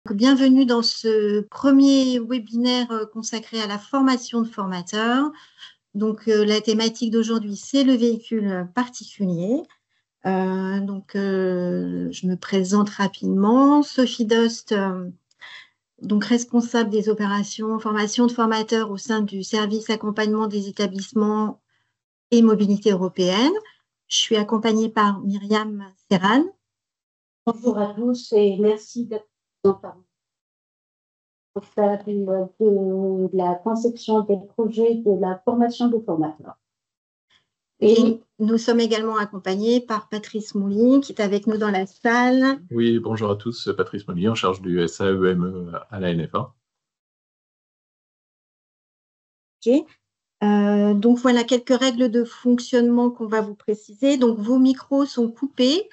Bienvenue dans ce premier webinaire consacré à la formation de formateurs. Donc, la thématique d'aujourd'hui, c'est le véhicule particulier. Je me présente rapidement. Sophie Dost, donc responsable des opérations formation de formateurs au sein du service accompagnement des établissements et mobilité européenne. Je suis accompagnée par Myriam Serran. Bonjour à tous et merci d'être présents pour faire de la conception des projets de la formation des formateurs. Et nous sommes également accompagnés par Patrice Mouly, qui est avec nous dans la salle. Oui, bonjour à tous, Patrice Mouly, en charge du SAEME à la NFA. Ok. Donc voilà quelques règles de fonctionnement qu'on va vous préciser. Donc vos micros sont coupés.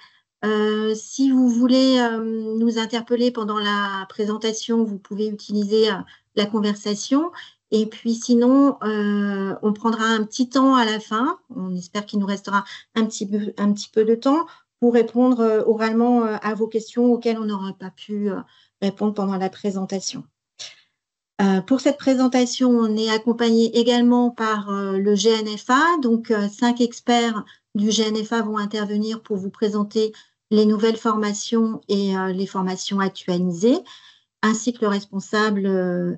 Si vous voulez nous interpeller pendant la présentation, vous pouvez utiliser la conversation. Et puis sinon, on prendra un petit temps à la fin. On espère qu'il nous restera un petit peu de temps pour répondre oralement à vos questions auxquelles on n'aura pas pu répondre pendant la présentation. Pour cette présentation, on est accompagné également par le GNFA. Donc, 5 experts du GNFA vont intervenir pour vous présenter les nouvelles formations et les formations actualisées, ainsi que le responsable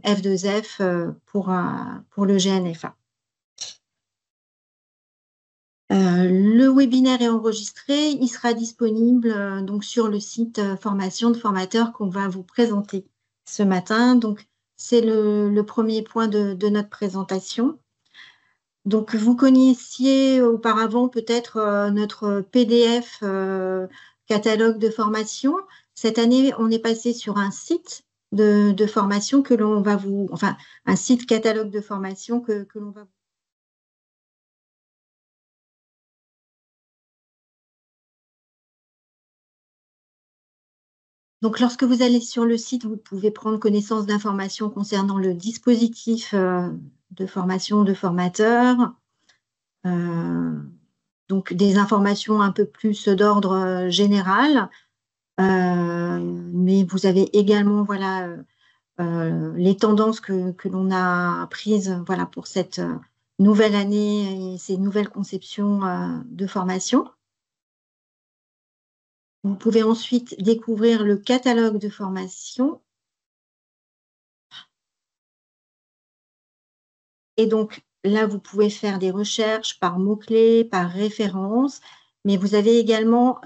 F2F pour le GNFA. Le webinaire est enregistré. Il sera disponible donc sur le site formation de formateurs qu'on va vous présenter ce matin. Donc, c'est le premier point de notre présentation. Donc, vous connaissiez auparavant peut-être notre PDF catalogue de formation. Cette année, on est passé sur un site de formation que l'on va vous... Enfin, un site catalogue de formation que l'on va vous... Donc, lorsque vous allez sur le site, vous pouvez prendre connaissance d'informations concernant le dispositif de formation de formateurs. Donc, des informations un peu plus d'ordre général. Mais vous avez également voilà, les tendances que l'on a prises voilà, pour cette nouvelle année et ces nouvelles conceptions de formation. Vous pouvez ensuite découvrir le catalogue de formation. Et donc, là, vous pouvez faire des recherches par mots-clés, par référence, mais vous avez également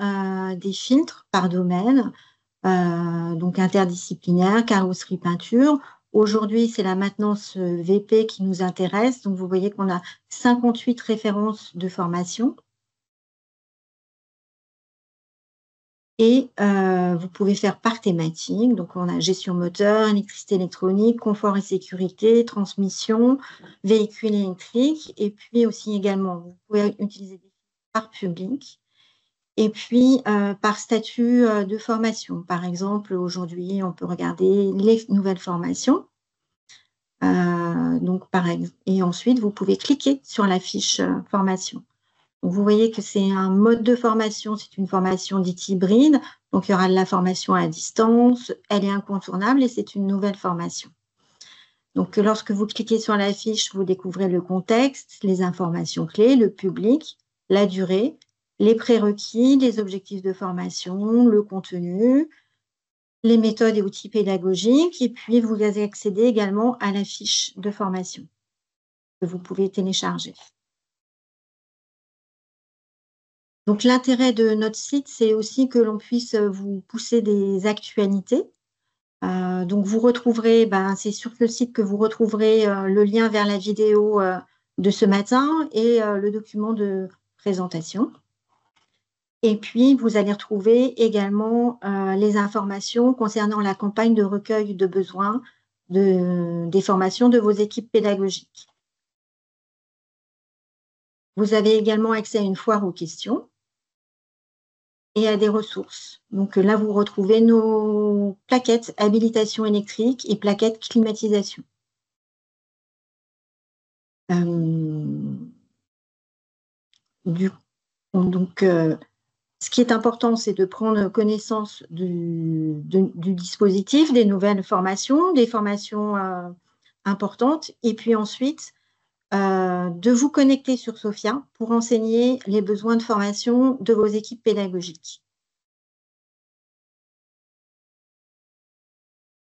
des filtres par domaine, donc interdisciplinaire, carrosserie, peinture. Aujourd'hui, c'est la maintenance VP qui nous intéresse. Donc, vous voyez qu'on a 58 références de formation. Et vous pouvez faire par thématique. Donc, on a gestion moteur, électricité électronique, confort et sécurité, transmission, véhicule électrique. Et puis aussi également, vous pouvez utiliser des par public. Et puis, par statut de formation. Par exemple, aujourd'hui, on peut regarder les nouvelles formations. Et ensuite, vous pouvez cliquer sur la fiche formation. Donc, vous voyez que c'est un mode de formation, c'est une formation dite hybride. Donc, il y aura de la formation à distance, elle est incontournable et c'est une nouvelle formation. Donc, lorsque vous cliquez sur la fiche, vous découvrez le contexte, les informations clés, le public, la durée, les prérequis, les objectifs de formation, le contenu, les méthodes et outils pédagogiques. Et puis, vous accédez également à la fiche de formation que vous pouvez télécharger. Donc, l'intérêt de notre site, c'est aussi que l'on puisse vous pousser des actualités. Donc, vous retrouverez, c'est sur le site que vous retrouverez le lien vers la vidéo de ce matin et le document de présentation. Et puis, vous allez retrouver également les informations concernant la campagne de recueil de besoins des formations de vos équipes pédagogiques. Vous avez également accès à une foire aux questions et à des ressources. Donc là, vous retrouvez nos plaquettes habilitation électrique et plaquettes climatisation. Ce qui est important, c'est de prendre connaissance du dispositif, des nouvelles formations, des formations importantes, et puis ensuite de vous connecter sur Sophia pour enseigner les besoins de formation de vos équipes pédagogiques.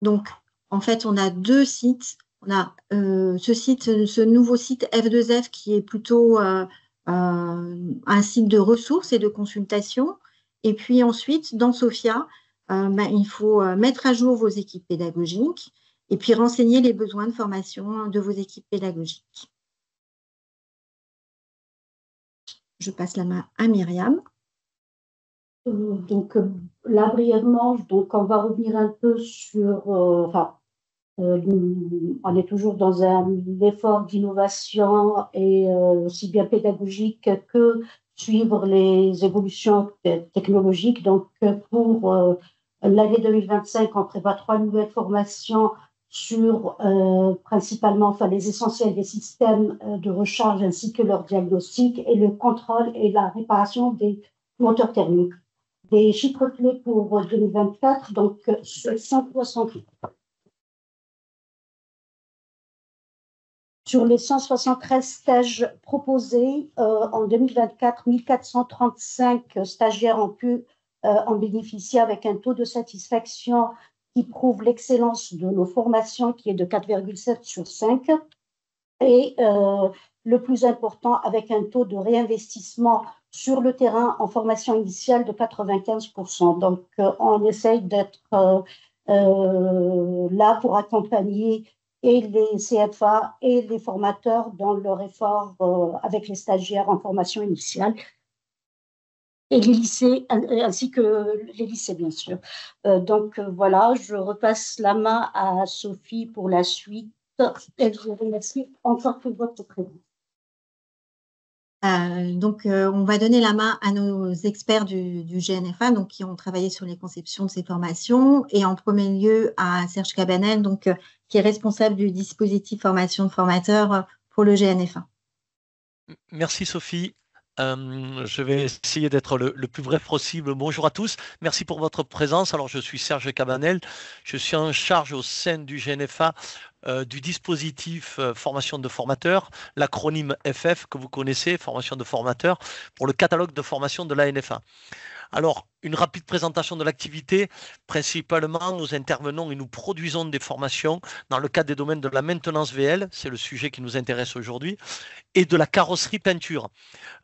Donc, en fait, on a 2 sites. On a ce nouveau site F2F qui est plutôt un site de ressources et de consultation. Et puis ensuite, dans Sophia, il faut mettre à jour vos équipes pédagogiques et puis renseigner les besoins de formation de vos équipes pédagogiques. Je passe la main à Myriam. Donc là, brièvement, donc on va revenir un peu sur... on est toujours dans un effort d'innovation et aussi bien pédagogique que suivre les évolutions technologiques. Donc, pour l'année 2025, on prévoit 3 nouvelles formations sur principalement les essentiels des systèmes de recharge ainsi que leur diagnostic et le contrôle et la réparation des moteurs thermiques. Des chiffres clés pour 2024, donc 168. Sur les 173 stages proposés en 2024, 1435 stagiaires ont pu en bénéficier avec un taux de satisfaction qui prouve l'excellence de nos formations, qui est de 4,7 sur 5. Et le plus important, avec un taux de réinvestissement sur le terrain en formation initiale de 95%. Donc, on essaye d'être là pour accompagner et les CFA et les formateurs dans leur effort avec les stagiaires en formation initiale et les lycées, ainsi que les lycées, bien sûr. Donc, voilà, je repasse la main à Sophie pour la suite. Et je vous remercie encore pour votre présence. On va donner la main à nos experts du GNFA, donc qui ont travaillé sur les conceptions de ces formations, et en premier lieu à Serge Cabanel, donc qui est responsable du dispositif formation de formateurs pour le GNFA. Merci Sophie. Je vais essayer d'être le plus bref possible. Bonjour à tous, merci pour votre présence. Alors je suis Serge Cabanel, je suis en charge au sein du GNFA du dispositif formation de formateurs, l'acronyme FF que vous connaissez, formation de formateurs, pour le catalogue de formation de l'ANFA. Alors, une rapide présentation de l'activité. Principalement, nous intervenons et nous produisons des formations dans le cadre des domaines de la maintenance VL, c'est le sujet qui nous intéresse aujourd'hui, et de la carrosserie peinture.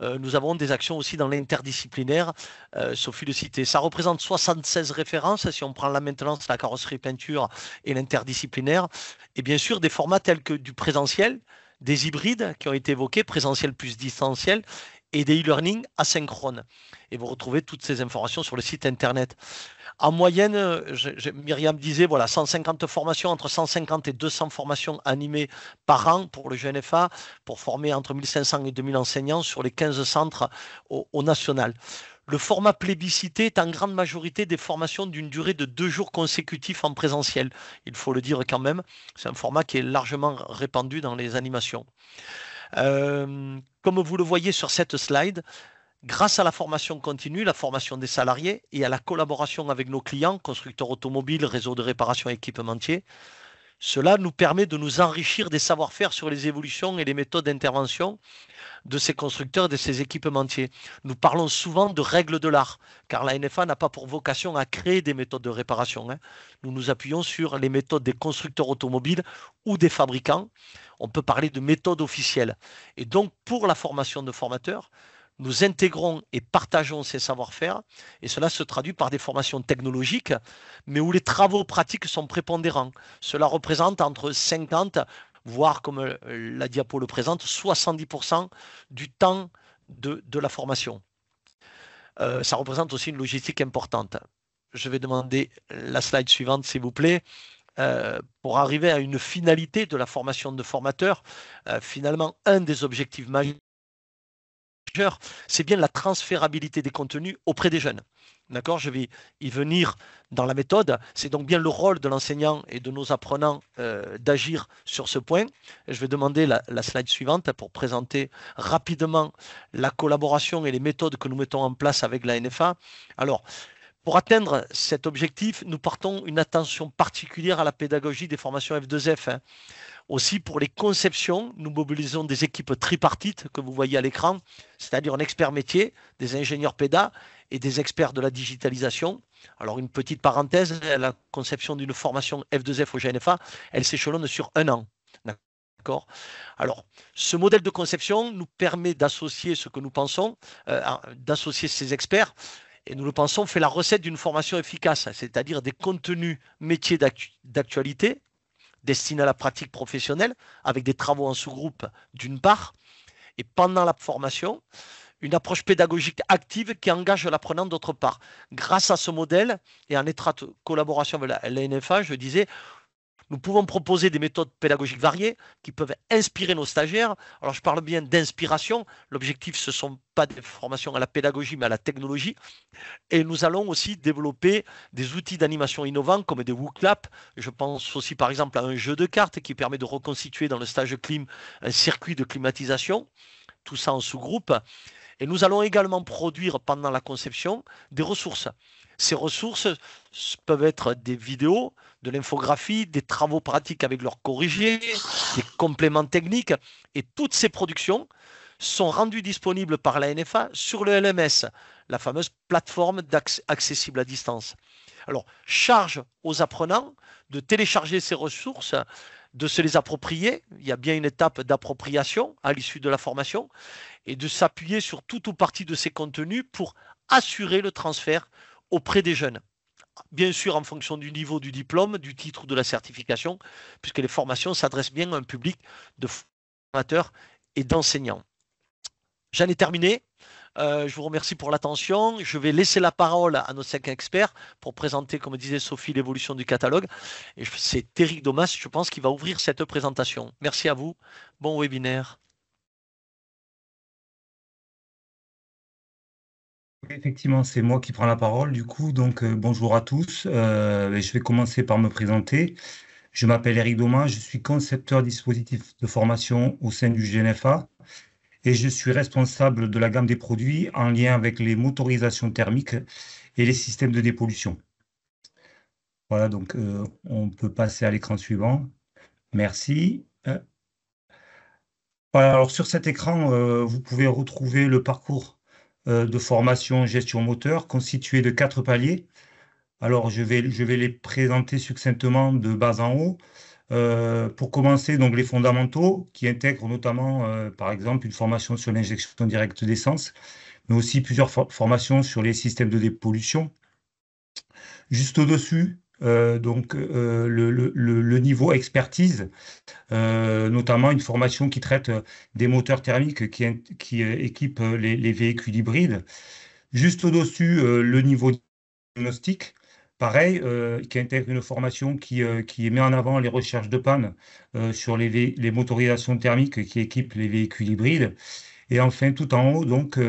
Nous avons des actions aussi dans l'interdisciplinaire, Sophie le citait. Ça représente 76 références, si on prend la maintenance, la carrosserie peinture et l'interdisciplinaire. Et bien sûr, des formats tels que du présentiel, des hybrides qui ont été évoqués, présentiel plus distanciel, et des e-learning asynchrones. Et vous retrouvez toutes ces informations sur le site internet. En moyenne, Myriam disait, voilà, 150 formations, entre 150 et 200 formations animées par an pour le GNFA, pour former entre 1500 et 2000 enseignants sur les 15 centres au national. Le format plébiscité est en grande majorité des formations d'une durée de 2 jours consécutifs en présentiel. Il faut le dire quand même, c'est un format qui est largement répandu dans les animations. Comme vous le voyez sur cette slide, grâce à la formation continue, la formation des salariés et à la collaboration avec nos clients, constructeurs automobiles, réseaux de réparation et équipementiers, cela nous permet de nous enrichir des savoir-faire sur les évolutions et les méthodes d'intervention de ces constructeurs et de ces équipementiers. Nous parlons souvent de règles de l'art, car la NFA n'a pas pour vocation à créer des méthodes de réparation. Nous nous appuyons sur les méthodes des constructeurs automobiles ou des fabricants. On peut parler de méthodes officielles. Et donc, pour la formation de formateurs, nous intégrons et partageons ces savoir-faire, et cela se traduit par des formations technologiques, mais où les travaux pratiques sont prépondérants. Cela représente entre 50, voire comme la diapo le présente, 70% du temps de la formation. Ça représente aussi une logistique importante. Je vais demander la slide suivante, s'il vous plaît. Pour arriver à une finalité de la formation de formateurs, finalement, un des objectifs majeurs, c'est bien la transférabilité des contenus auprès des jeunes. D'accord, je vais y venir dans la méthode. C'est donc bien le rôle de l'enseignant et de nos apprenants d'agir sur ce point. Je vais demander la slide suivante pour présenter rapidement la collaboration et les méthodes que nous mettons en place avec la NFA. Alors, pour atteindre cet objectif, nous portons une attention particulière à la pédagogie des formations F2F. Aussi, pour les conceptions, nous mobilisons des équipes tripartites que vous voyez à l'écran, c'est-à-dire un expert métier, des ingénieurs pédas et des experts de la digitalisation. Alors, une petite parenthèse, la conception d'une formation F2F au GNFA, elle s'échelonne sur 1 an. D'accord. Alors, ce modèle de conception nous permet d'associer ce que nous pensons, d'associer ces experts, et nous le pensons, fait la recette d'une formation efficace, c'est-à-dire des contenus métiers d'actualité, destinés à la pratique professionnelle, avec des travaux en sous-groupe d'une part, et pendant la formation, une approche pédagogique active qui engage l'apprenant d'autre part. Grâce à ce modèle, et en étroite collaboration avec la NFA, je disais, nous pouvons proposer des méthodes pédagogiques variées qui peuvent inspirer nos stagiaires. Alors, je parle bien d'inspiration. L'objectif, ce ne sont pas des formations à la pédagogie, mais à la technologie. Et nous allons aussi développer des outils d'animation innovants comme des WooClap. Je pense aussi, par exemple, à un jeu de cartes qui permet de reconstituer dans le stage clim un circuit de climatisation. Tout ça en sous-groupe. Et nous allons également produire pendant la conception des ressources. Ces ressources peuvent être des vidéos, de l'infographie, des travaux pratiques avec leurs corrigés, des compléments techniques. Et toutes ces productions sont rendues disponibles par la NFA sur le LMS, la fameuse plateforme accessible à distance. Alors, charge aux apprenants de télécharger ces ressources, de se les approprier. Il y a bien une étape d'appropriation à l'issue de la formation et de s'appuyer sur tout ou partie de ces contenus pour assurer le transfert auprès des jeunes. Bien sûr, en fonction du niveau du diplôme, du titre ou de la certification, puisque les formations s'adressent bien à un public de formateurs et d'enseignants. J'en ai terminé. Je vous remercie pour l'attention. Je vais laisser la parole à nos 5 experts pour présenter, comme disait Sophie, l'évolution du catalogue. Et c'est Eric Domas, je pense, qui va ouvrir cette présentation. Merci à vous. Bon webinaire. Effectivement, c'est moi qui prends la parole. Du coup, donc bonjour à tous. Je vais commencer par me présenter. Je m'appelle Eric Domas, je suis concepteur dispositif de formation au sein du GNFA et je suis responsable de la gamme des produits en lien avec les motorisations thermiques et les systèmes de dépollution. Voilà, donc on peut passer à l'écran suivant. Merci. Voilà, alors sur cet écran, vous pouvez retrouver le parcours de formation gestion moteur constitué de 4 paliers. Alors, je vais les présenter succinctement de bas en haut. Pour commencer, donc les fondamentaux qui intègrent notamment, par exemple, une formation sur l'injection directe d'essence, mais aussi plusieurs formations sur les systèmes de dépollution. Juste au-dessus, le niveau expertise, notamment une formation qui traite des moteurs thermiques qui équipent les véhicules hybrides. Juste au-dessus, le niveau diagnostic, pareil, qui intègre une formation qui met en avant les recherches de panne sur les motorisations thermiques qui équipent les véhicules hybrides. Et enfin, tout en haut, donc,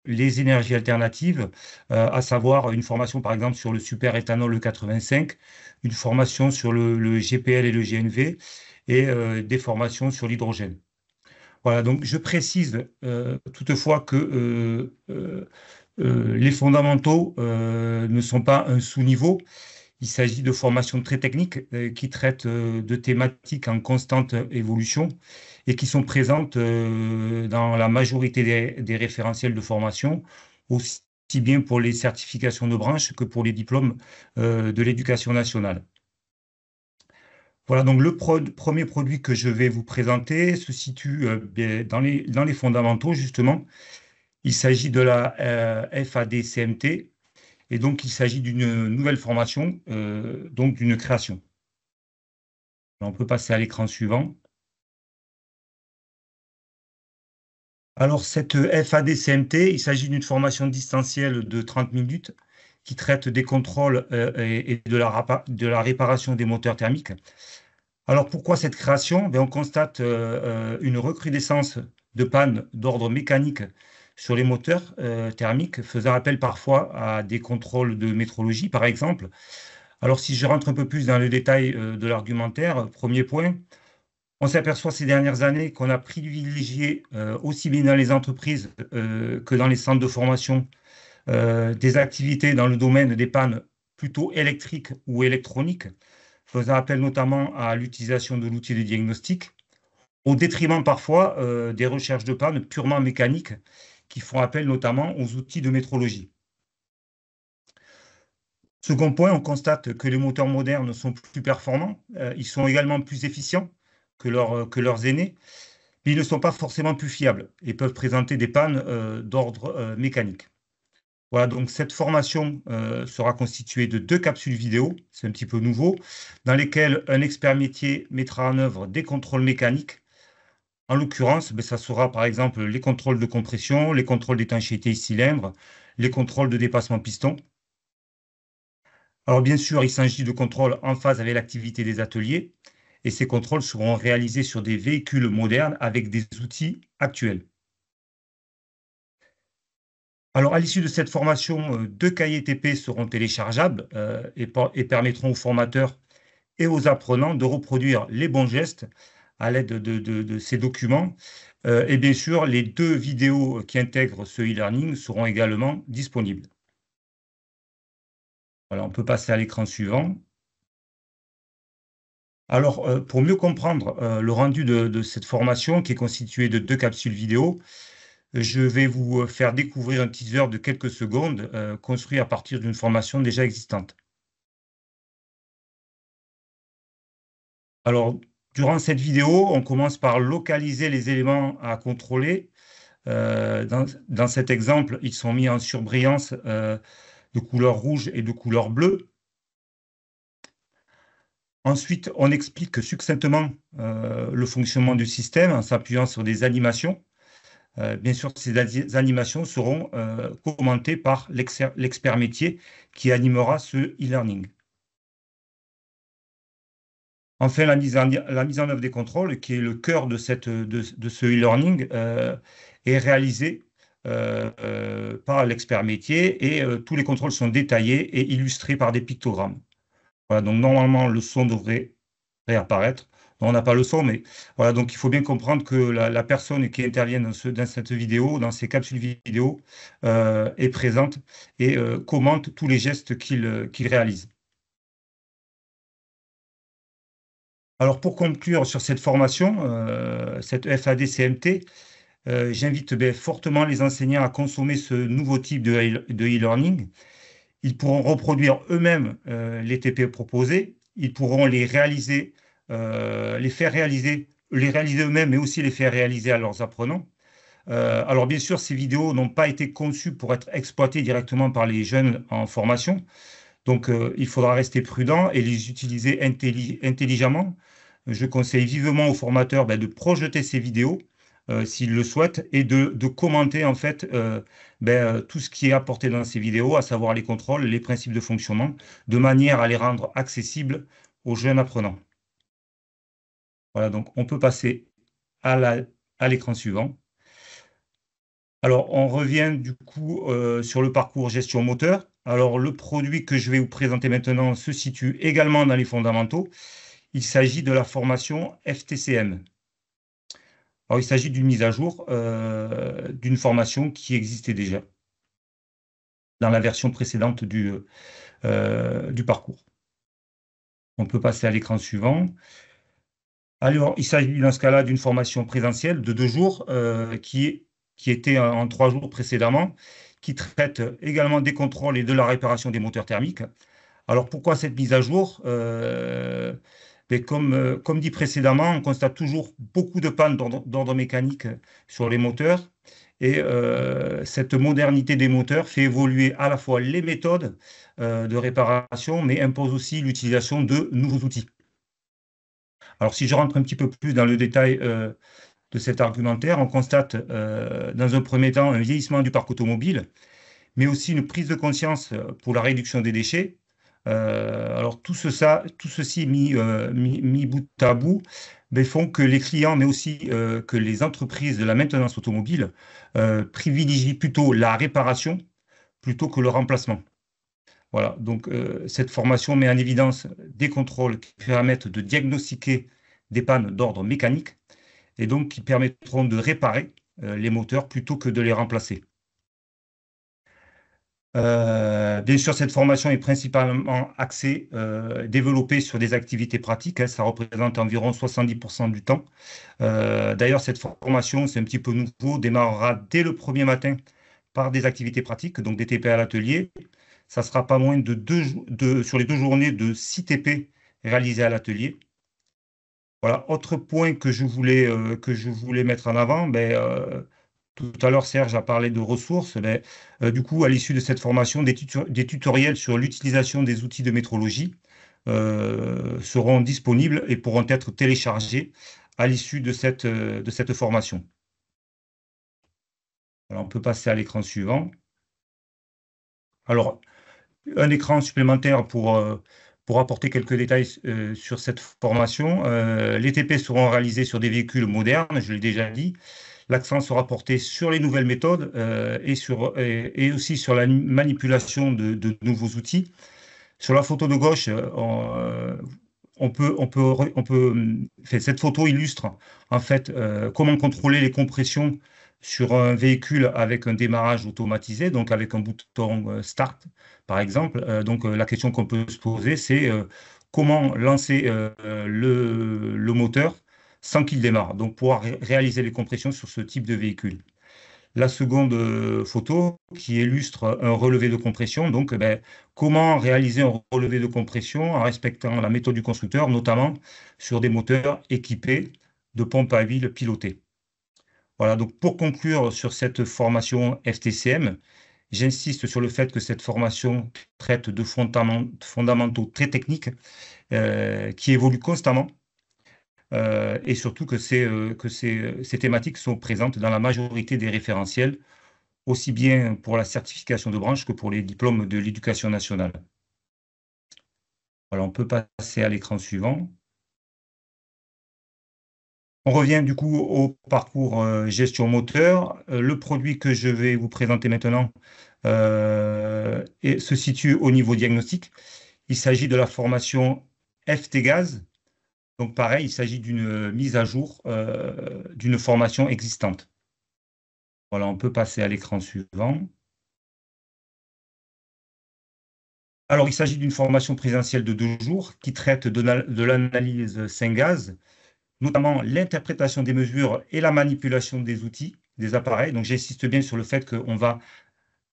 les énergies alternatives, à savoir une formation par exemple sur le super éthanol E85, une formation sur le GPL et le GNV et des formations sur l'hydrogène. Voilà, donc je précise toutefois que les fondamentaux ne sont pas un sous-niveau. Il s'agit de formations très techniques qui traitent de thématiques en constante évolution et qui sont présentes dans la majorité des référentiels de formation, aussi bien pour les certifications de branche que pour les diplômes de l'éducation nationale. Voilà, donc le premier produit que je vais vous présenter se situe dans les fondamentaux, justement. Il s'agit de la FAD-CMT. Et donc, il s'agit d'une nouvelle formation, donc d'une création. On peut passer à l'écran suivant. Alors, cette FAD-CMT, il s'agit d'une formation distancielle de 30 minutes qui traite des contrôles et de la réparation des moteurs thermiques. Alors, pourquoi cette création? On constate une recrudescence de panne d'ordre mécanique sur les moteurs thermiques, faisant appel parfois à des contrôles de métrologie, par exemple. Alors, si je rentre un peu plus dans le détail de l'argumentaire, premier point, on s'aperçoit ces dernières années qu'on a privilégié, aussi bien dans les entreprises que dans les centres de formation, des activités dans le domaine des pannes plutôt électriques ou électroniques, faisant appel notamment à l'utilisation de l'outil de diagnostic, au détriment parfois des recherches de pannes purement mécaniques qui font appel notamment aux outils de métrologie. Second point, on constate que les moteurs modernes sont plus performants, ils sont également plus efficients que leurs aînés, mais ils ne sont pas forcément plus fiables et peuvent présenter des pannes d'ordre mécanique. Voilà, donc cette formation sera constituée de 2 capsules vidéo, c'est un petit peu nouveau, dans lesquelles un expert métier mettra en œuvre des contrôles mécaniques. En l'occurrence, ça sera par exemple les contrôles de compression, les contrôles d'étanchéité cylindre, les contrôles de dépassement piston. Alors bien sûr, il s'agit de contrôles en phase avec l'activité des ateliers, et ces contrôles seront réalisés sur des véhicules modernes avec des outils actuels. Alors, à l'issue de cette formation, 2 cahiers TP seront téléchargeables et permettront aux formateurs et aux apprenants de reproduire les bons gestes à l'aide de ces documents. Et bien sûr, les 2 vidéos qui intègrent ce e-learning seront également disponibles. Voilà, on peut passer à l'écran suivant. Alors, pour mieux comprendre le rendu de cette formation, qui est constituée de 2 capsules vidéo, je vais vous faire découvrir un teaser de quelques secondes construit à partir d'une formation déjà existante. Alors, durant cette vidéo, on commence par localiser les éléments à contrôler. Dans cet exemple, ils sont mis en surbrillance de couleur rouge et de couleur bleue. Ensuite, on explique succinctement le fonctionnement du système en s'appuyant sur des animations. Bien sûr, ces animations seront commentées par l'expert métier qui animera ce e-learning. Enfin, la mise en œuvre des contrôles, qui est le cœur de ce e-learning, est réalisée par l'expert métier et tous les contrôles sont détaillés et illustrés par des pictogrammes. Voilà, donc normalement, le son devrait réapparaître. On n'a pas le son, mais voilà, donc il faut bien comprendre que la personne qui intervient dans cette vidéo, dans ces capsules vidéo, est présente et commente tous les gestes qu'il réalise. Alors pour conclure sur cette formation, cette FAD-CMT, j'invite fortement les enseignants à consommer ce nouveau type de e-learning. Ils pourront reproduire eux-mêmes les TP proposés, ils pourront les réaliser eux-mêmes, mais aussi les faire réaliser à leurs apprenants. Alors bien sûr, ces vidéos n'ont pas été conçues pour être exploitées directement par les jeunes en formation. Donc il faudra rester prudent et les utiliser intelligemment. Je conseille vivement aux formateurs de projeter ces vidéos s'ils le souhaitent et de commenter en fait tout ce qui est apporté dans ces vidéos, à savoir les contrôles, les principes de fonctionnement, de manière à les rendre accessibles aux jeunes apprenants. Voilà, donc on peut passer à l'écran suivant. Alors, on revient du coup sur le parcours gestion moteur. Alors, le produit que je vais vous présenter maintenant se situe également dans les fondamentaux. Il s'agit de la formation FTCM. Alors, il s'agit d'une mise à jour d'une formation qui existait déjà dans la version précédente du parcours. On peut passer à l'écran suivant. Alors, il s'agit dans ce cas-là d'une formation présentielle de 2 jours qui était en 3 jours précédemment, qui traite également des contrôles et de la réparation des moteurs thermiques. Alors, pourquoi cette mise à jour? Comme dit précédemment, on constate toujours beaucoup de pannes d'ordre mécanique sur les moteurs. Et cette modernité des moteurs fait évoluer à la fois les méthodes de réparation, mais impose aussi l'utilisation de nouveaux outils. Alors, si je rentre un petit peu plus dans le détail de cet argumentaire, on constate dans un premier temps un vieillissement du parc automobile, mais aussi une prise de conscience pour la réduction des déchets. Alors, Alors, tout ceci mis bout à bout, font que les clients, mais aussi que les entreprises de la maintenance automobile privilégient plutôt la réparation plutôt que le remplacement. Voilà, donc cette formation met en évidence des contrôles qui permettent de diagnostiquer des pannes d'ordre mécanique et donc qui permettront de réparer les moteurs plutôt que de les remplacer. Bien sûr, cette formation est principalement axée, développée sur des activités pratiques, hein, ça représente environ 70% du temps. D'ailleurs, cette formation, c'est un petit peu nouveau, démarrera dès le premier matin par des activités pratiques, donc des TP à l'atelier. Ça sera pas moins sur les 2 journées de 6 TP réalisés à l'atelier. Voilà, autre point que je voulais mettre en avant, tout à l'heure, Serge a parlé de ressources. Du coup, à l'issue de cette formation, des tutoriels sur l'utilisation des outils de métrologie seront disponibles et pourront être téléchargés à l'issue de cette formation. Alors, on peut passer à l'écran suivant. Alors, un écran supplémentaire pour apporter quelques détails sur cette formation. Les TP seront réalisés sur des véhicules modernes, je l'ai déjà dit. L'accent sera porté sur les nouvelles méthodes et aussi sur la manipulation de nouveaux outils. Sur la photo de gauche, cette photo illustre en fait comment contrôler les compressions sur un véhicule avec un démarrage automatisé, donc avec un bouton Start, par exemple. Donc la question qu'on peut se poser, c'est comment lancer le moteur sans qu'il démarre, donc pouvoir réaliser les compressions sur ce type de véhicule. La seconde photo qui illustre un relevé de compression, donc comment réaliser un relevé de compression en respectant la méthode du constructeur, notamment sur des moteurs équipés de pompes à huile pilotées. Voilà, donc pour conclure sur cette formation FTCM, j'insiste sur le fait que cette formation traite de fondamentaux très techniques qui évoluent constamment et surtout que ces thématiques sont présentes dans la majorité des référentiels, aussi bien pour la certification de branche que pour les diplômes de l'éducation nationale. Alors, on peut passer à l'écran suivant. On revient du coup au parcours gestion moteur. Le produit que je vais vous présenter maintenant se situe au niveau diagnostic. Il s'agit de la formation FT-Gaz. Donc pareil, il s'agit d'une mise à jour d'une formation existante. Voilà, on peut passer à l'écran suivant. Alors, il s'agit d'une formation présentielle de 2 jours qui traite de l'analyse Saint-Gaz, notamment l'interprétation des mesures et la manipulation des outils, des appareils. Donc, j'insiste bien sur le fait qu'on va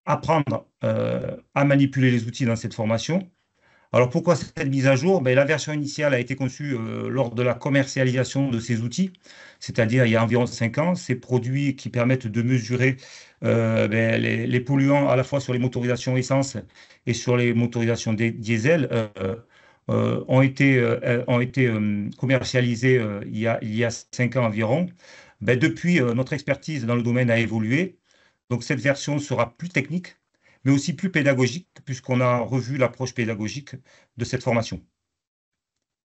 apprendre à manipuler les outils dans cette formation. Alors, pourquoi cette mise à jour? La version initiale a été conçue lors de la commercialisation de ces outils, c'est-à-dire il y a environ 5 ans. Ces produits qui permettent de mesurer les polluants à la fois sur les motorisations essence et sur les motorisations diesel ont été commercialisés il y a 5 ans environ. Depuis, notre expertise dans le domaine a évolué. Donc, cette version sera plus technique, mais aussi plus pédagogique, puisqu'on a revu l'approche pédagogique de cette formation.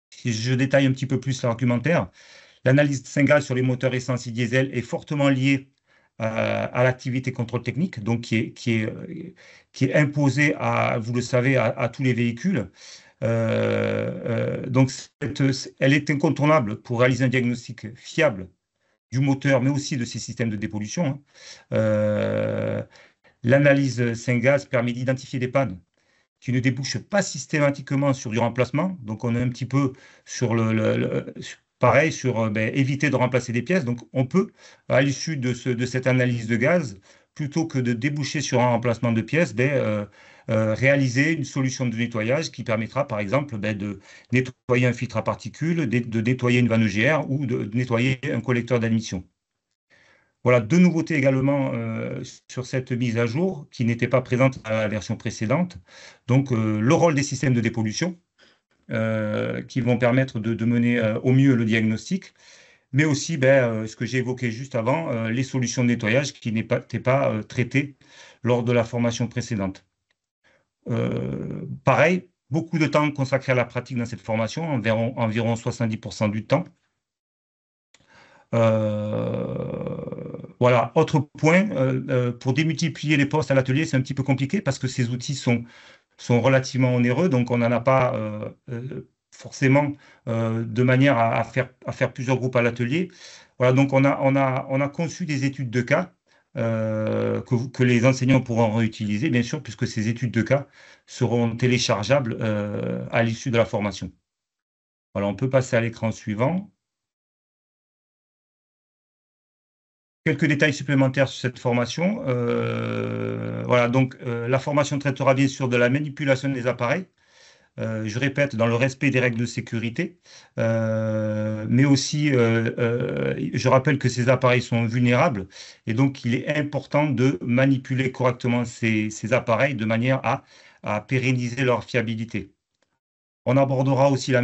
Si je détaille un petit peu plus l'argumentaire, l'analyse Saint-Gaz sur les moteurs essence et diesel est fortement liée à l'activité contrôle technique, donc qui est imposée, vous le savez, à tous les véhicules. Donc, elle est incontournable pour réaliser un diagnostic fiable du moteur, mais aussi de ses systèmes de dépollution. L'analyse Saint-Gaz permet d'identifier des pannes qui ne débouchent pas systématiquement sur du remplacement. Donc, on est un petit peu sur pareil, sur éviter de remplacer des pièces. Donc, on peut, à l'issue de cette analyse de gaz, plutôt que de déboucher sur un remplacement de pièces, réaliser une solution de nettoyage qui permettra, par exemple, de nettoyer un filtre à particules, de nettoyer une vanne EGR ou de nettoyer un collecteur d'admission. Voilà, 2 nouveautés également sur cette mise à jour qui n'étaient pas présentes à la version précédente. Donc, le rôle des systèmes de dépollution qui vont permettre de mener au mieux le diagnostic, mais aussi ce que j'ai évoqué juste avant, les solutions de nettoyage qui n'étaient pas traitées lors de la formation précédente. Pareil, beaucoup de temps consacré à la pratique dans cette formation, environ 70% du temps. Voilà, autre point, pour démultiplier les postes à l'atelier, c'est un petit peu compliqué parce que ces outils sont relativement onéreux, donc on n'en a pas forcément de manière à faire plusieurs groupes à l'atelier. Voilà, donc on a conçu des études de cas que les enseignants pourront réutiliser, bien sûr, puisque ces études de cas seront téléchargeables à l'issue de la formation. Voilà, on peut passer à l'écran suivant. Quelques détails supplémentaires sur cette formation. Voilà, donc la formation traitera bien sûr de la manipulation des appareils. Je répète, dans le respect des règles de sécurité, mais aussi, je rappelle que ces appareils sont vulnérables et donc il est important de manipuler correctement ces appareils de manière à pérenniser leur fiabilité. On abordera aussi la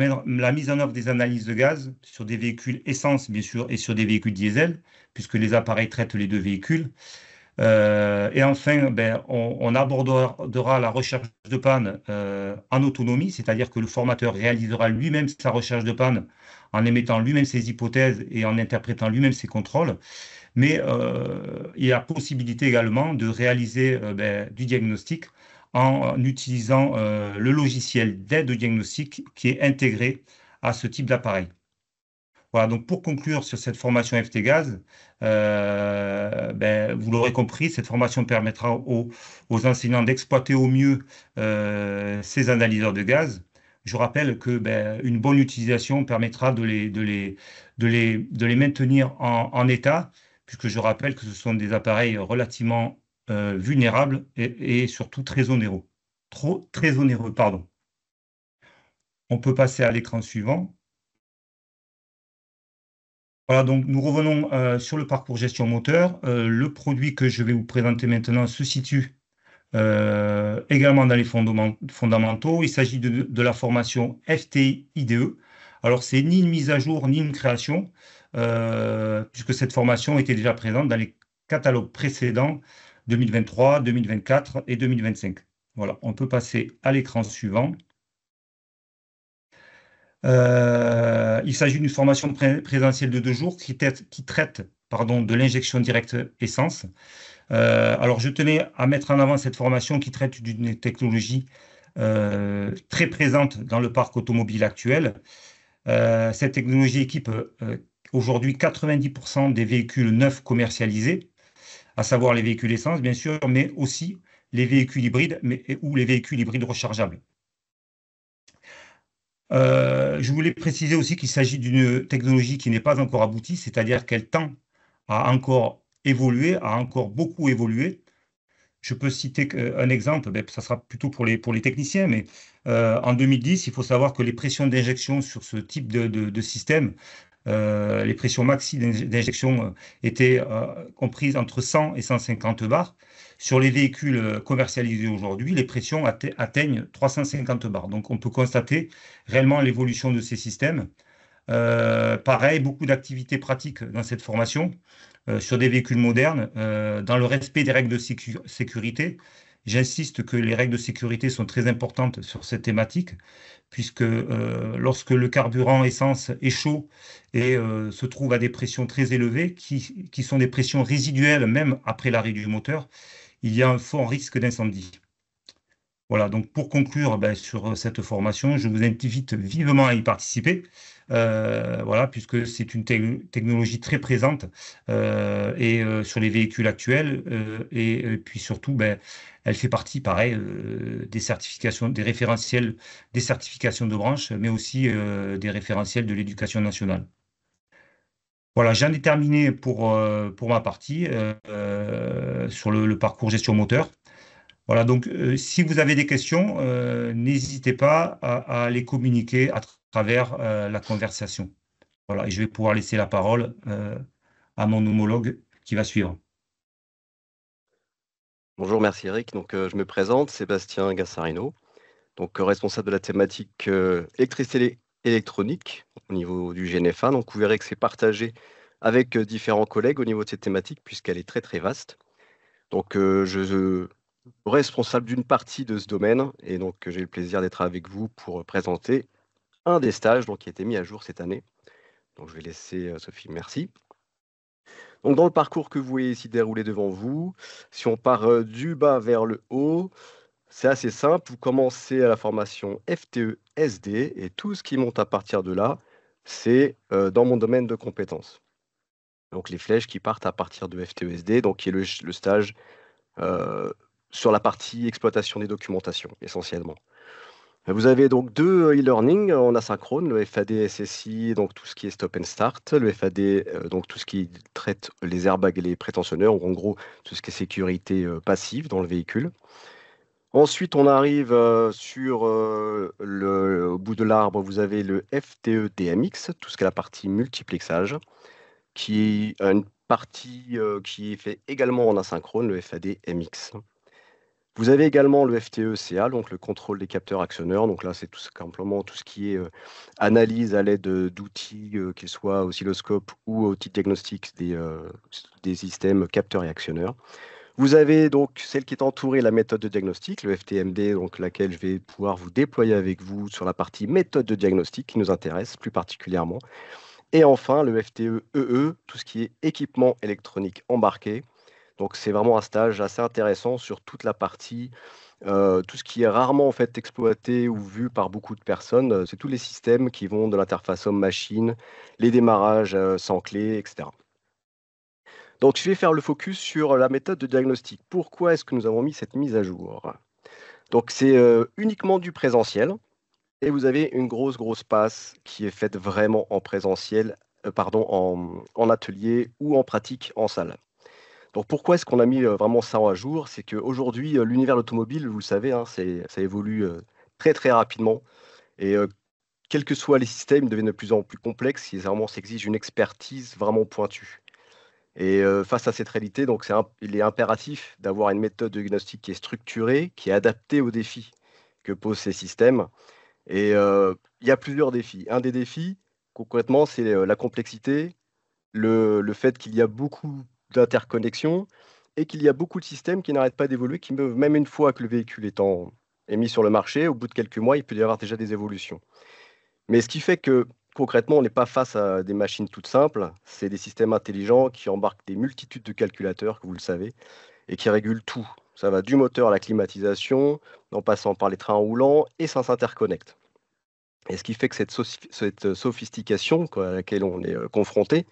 mise en œuvre des analyses de gaz sur des véhicules essence, bien sûr, et sur des véhicules diesel, puisque les appareils traitent les deux véhicules. Et enfin, on abordera la recherche de panne en autonomie, c'est-à-dire que le formateur réalisera lui-même sa recherche de panne en émettant lui-même ses hypothèses et en interprétant lui-même ses contrôles. Mais il y a possibilité également de réaliser du diagnostic en utilisant le logiciel d'aide au diagnostic qui est intégré à ce type d'appareil. Voilà, donc pour conclure sur cette formation FT-Gaz, vous l'aurez compris, cette formation permettra aux enseignants d'exploiter au mieux ces analyseurs de gaz. Je rappelle que une bonne utilisation permettra de les maintenir en état, puisque je rappelle que ce sont des appareils relativement vulnérables et surtout très onéreux. Très onéreux, pardon. On peut passer à l'écran suivant. Voilà, donc nous revenons sur le parcours gestion moteur. Le produit que je vais vous présenter maintenant se situe également dans les fondamentaux. Il s'agit de la formation FTI-IDE. Alors, c'est ni une mise à jour ni une création, puisque cette formation était déjà présente dans les catalogues précédents 2023, 2024 et 2025. Voilà, on peut passer à l'écran suivant. Il s'agit d'une formation présentielle de 2 jours qui traite de l'injection directe essence. Alors, je tenais à mettre en avant cette formation qui traite d'une technologie très présente dans le parc automobile actuel. Cette technologie équipe aujourd'hui 90% des véhicules neufs commercialisés, à savoir les véhicules essence, bien sûr, mais aussi les véhicules hybrides ou les véhicules hybrides rechargeables. Je voulais préciser aussi qu'il s'agit d'une technologie qui n'est pas encore aboutie, c'est-à-dire qu'elle tend à encore évoluer, à encore beaucoup évoluer. Je peux citer un exemple, ça sera plutôt pour les techniciens, mais en 2010, il faut savoir que les pressions d'injection sur ce type de système, les pressions maxi d'injection étaient comprises entre 100 et 150 bars. Sur les véhicules commercialisés aujourd'hui, les pressions atteignent 350 bars. Donc, on peut constater réellement l'évolution de ces systèmes. Pareil, beaucoup d'activités pratiques dans cette formation sur des véhicules modernes, dans le respect des règles de sécurité. J'insiste que les règles de sécurité sont très importantes sur cette thématique, puisque lorsque le carburant essence est chaud et se trouve à des pressions très élevées, qui sont des pressions résiduelles même après l'arrêt du moteur, il y a un fort risque d'incendie. Voilà, donc pour conclure sur cette formation, je vous invite vivement à y participer, voilà, puisque c'est une technologie très présente sur les véhicules actuels et puis surtout, elle fait partie, pareil, des certifications, des référentiels, des certifications de branche, mais aussi des référentiels de l'éducation nationale. Voilà, j'en ai terminé pour ma partie sur le parcours gestion moteur. Voilà, donc si vous avez des questions, n'hésitez pas à les communiquer à travers la conversation. Voilà, et je vais pouvoir laisser la parole à mon homologue qui va suivre. Bonjour, merci Eric. Donc, je me présente, Sébastien Gassarino, donc responsable de la thématique électricité électronique au niveau du GNFA. Donc, vous verrez que c'est partagé avec différents collègues au niveau de cette thématique puisqu'elle est très très vaste. Donc, je responsable d'une partie de ce domaine. Et donc, j'ai le plaisir d'être avec vous pour présenter un des stages donc, qui a été mis à jour cette année. Donc, je vais laisser Sophie, merci. Donc, dans le parcours que vous voyez ici déroulé devant vous, si on part du bas vers le haut, c'est assez simple. Vous commencez à la formation FTE-SD et tout ce qui monte à partir de là, c'est dans mon domaine de compétences. Donc, les flèches qui partent à partir de FTE-SD, donc qui est le stage sur la partie exploitation des documentations, essentiellement. Vous avez donc deux e-learning en asynchrone, le FAD SSI, donc tout ce qui est stop and start, le FAD, donc tout ce qui traite les airbags et les prétentionneurs, ou en gros tout ce qui est sécurité passive dans le véhicule. Ensuite, on arrive au bout de l'arbre, vous avez le FTE DMX, tout ce qui est la partie multiplexage, qui est une partie qui est fait également en asynchrone, le FAD MX. Vous avez également le FTE-CA, donc le contrôle des capteurs actionneurs. Donc là, c'est tout simplement tout ce qui est analyse à l'aide d'outils, qu'ils soient oscilloscope ou outils diagnostiques des systèmes capteurs et actionneurs. Vous avez donc celle qui est entourée la méthode de diagnostic, le FTMD, donc laquelle je vais pouvoir vous déployer avec vous sur la partie méthode de diagnostic qui nous intéresse plus particulièrement. Et enfin, le FTE-EE, tout ce qui est équipement électronique embarqué. Donc, c'est vraiment un stage assez intéressant sur toute la partie, tout ce qui est rarement en fait exploité ou vu par beaucoup de personnes. C'est tous les systèmes qui vont de l'interface homme-machine, les démarrages sans clé, etc. Donc, je vais faire le focus sur la méthode de diagnostic. Pourquoi est-ce que nous avons mis cette mise à jour? Donc, c'est uniquement du présentiel. Et vous avez une grosse passe qui est faite vraiment en présentiel, en atelier ou en pratique en salle. Donc pourquoi est-ce qu'on a mis vraiment ça à jour? C'est qu'aujourd'hui, l'univers de l'automobile, vous le savez, hein, ça évolue très rapidement. Et quels que soient les systèmes, ils deviennent de plus en plus complexes. Ça exige une expertise vraiment pointue. Et face à cette réalité, donc il est impératif d'avoir une méthode de diagnostic qui est structurée, qui est adaptée aux défis que posent ces systèmes. Et il y a plusieurs défis. Un des défis, concrètement, c'est la complexité, le fait qu'il y a beaucoup d'interconnexions et qu'il y a beaucoup de systèmes qui n'arrêtent pas d'évoluer, qui peuvent, même une fois que le véhicule est mis sur le marché, au bout de quelques mois, il peut y avoir déjà des évolutions. Mais ce qui fait que, concrètement, on n'est pas face à des machines toutes simples, c'est des systèmes intelligents qui embarquent des multitudes de calculateurs, que vous le savez, et qui régulent tout. Ça va du moteur à la climatisation, en passant par les trains roulants, et ça s'interconnecte. Et ce qui fait que cette sophistication à laquelle on est confronté,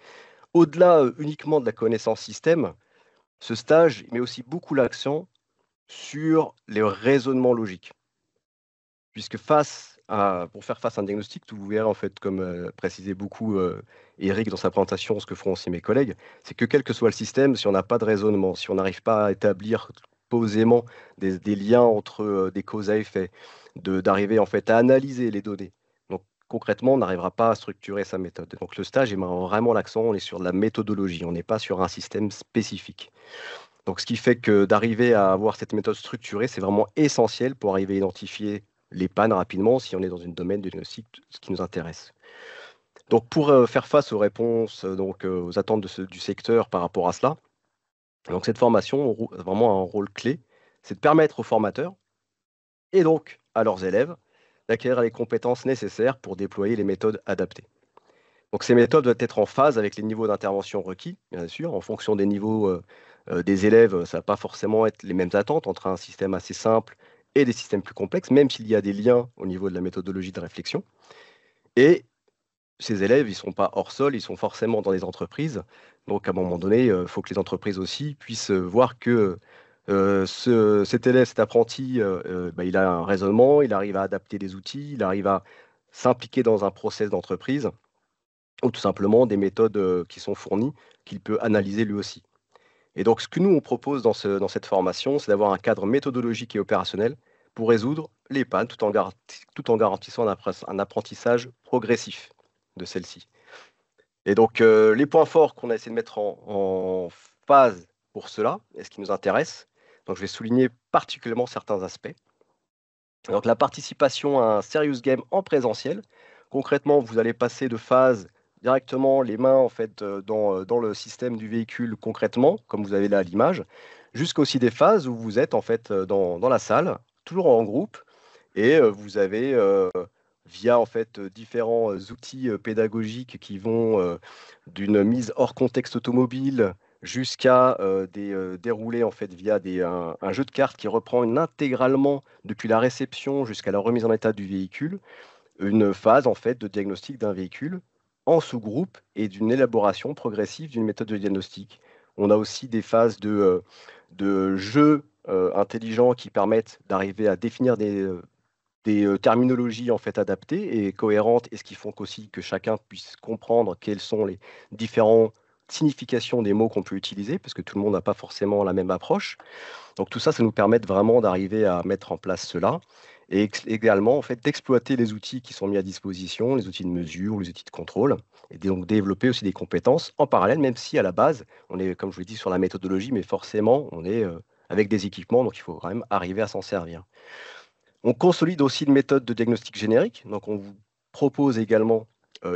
au-delà uniquement de la connaissance système, ce stage met aussi beaucoup l'accent sur les raisonnements logiques. Puisque pour faire face à un diagnostic, vous verrez en fait, comme précisait beaucoup Eric dans sa présentation, ce que feront aussi mes collègues, c'est que quel que soit le système, si on n'a pas de raisonnement, si on n'arrive pas à établir posément des liens entre des causes à effet, d'arriver en fait à analyser les données. Donc concrètement, on n'arrivera pas à structurer sa méthode. Donc le stage, il met vraiment l'accent, on est sur de la méthodologie, on n'est pas sur un système spécifique. Donc ce qui fait que d'arriver à avoir cette méthode structurée, c'est vraiment essentiel pour arriver à identifier les pannes rapidement si on est dans une domaine de diagnostic, ce qui nous intéresse. Donc pour faire face aux réponses, aux attentes du secteur par rapport à cela, donc cette formation a vraiment un rôle clé, c'est de permettre aux formateurs et donc à leurs élèves d'acquérir les compétences nécessaires pour déployer les méthodes adaptées. Donc ces méthodes doivent être en phase avec les niveaux d'intervention requis, bien sûr, en fonction des niveaux des élèves, ça ne va pas forcément être les mêmes attentes entre un système assez simple et des systèmes plus complexes, même s'il y a des liens au niveau de la méthodologie de réflexion. Et ces élèves, ils ne sont pas hors sol, ils sont forcément dans les entreprises. Donc à un moment donné, il faut que les entreprises aussi puissent voir que cet élève, cet apprenti, il a un raisonnement, il arrive à adapter des outils, il arrive à s'impliquer dans un process d'entreprise, ou tout simplement des méthodes qui sont fournies qu'il peut analyser lui aussi. Et donc, ce que nous, on propose dans cette formation, c'est d'avoir un cadre méthodologique et opérationnel pour résoudre les pannes tout en garantissant un apprentissage progressif de celle-ci. Et donc, les points forts qu'on a essayé de mettre en phase pour cela, et ce qui nous intéresse, donc je vais souligner particulièrement certains aspects. Donc, la participation à un serious game en présentiel. Concrètement, vous allez passer de phase directement les mains en fait dans le système du véhicule concrètement, comme vous avez là à l'image, jusqu'à aussi des phases où vous êtes en fait dans la salle, toujours en groupe, et vous avez via en fait différents outils pédagogiques qui vont d'une mise hors contexte automobile jusqu'à des déroulés en fait via un jeu de cartes qui reprend intégralement depuis la réception jusqu'à la remise en état du véhicule, une phase en fait de diagnostic d'un véhicule en sous-groupe et d'une élaboration progressive d'une méthode de diagnostic. On a aussi des phases de jeux intelligents qui permettent d'arriver à définir des terminologies en fait adaptées et cohérentes, et ce qui font qu'aussi que chacun puisse comprendre quelles sont les différentes significations des mots qu'on peut utiliser, parce que tout le monde n'a pas forcément la même approche. Donc tout ça, ça nous permet vraiment d'arriver à mettre en place cela, et également en fait d'exploiter les outils qui sont mis à disposition, les outils de mesure, les outils de contrôle, et donc développer aussi des compétences en parallèle, même si à la base, on est, comme je vous l'ai dit, sur la méthodologie, mais forcément, on est avec des équipements, donc il faut quand même arriver à s'en servir. On consolide aussi une méthode de diagnostic générique. Donc, on vous propose également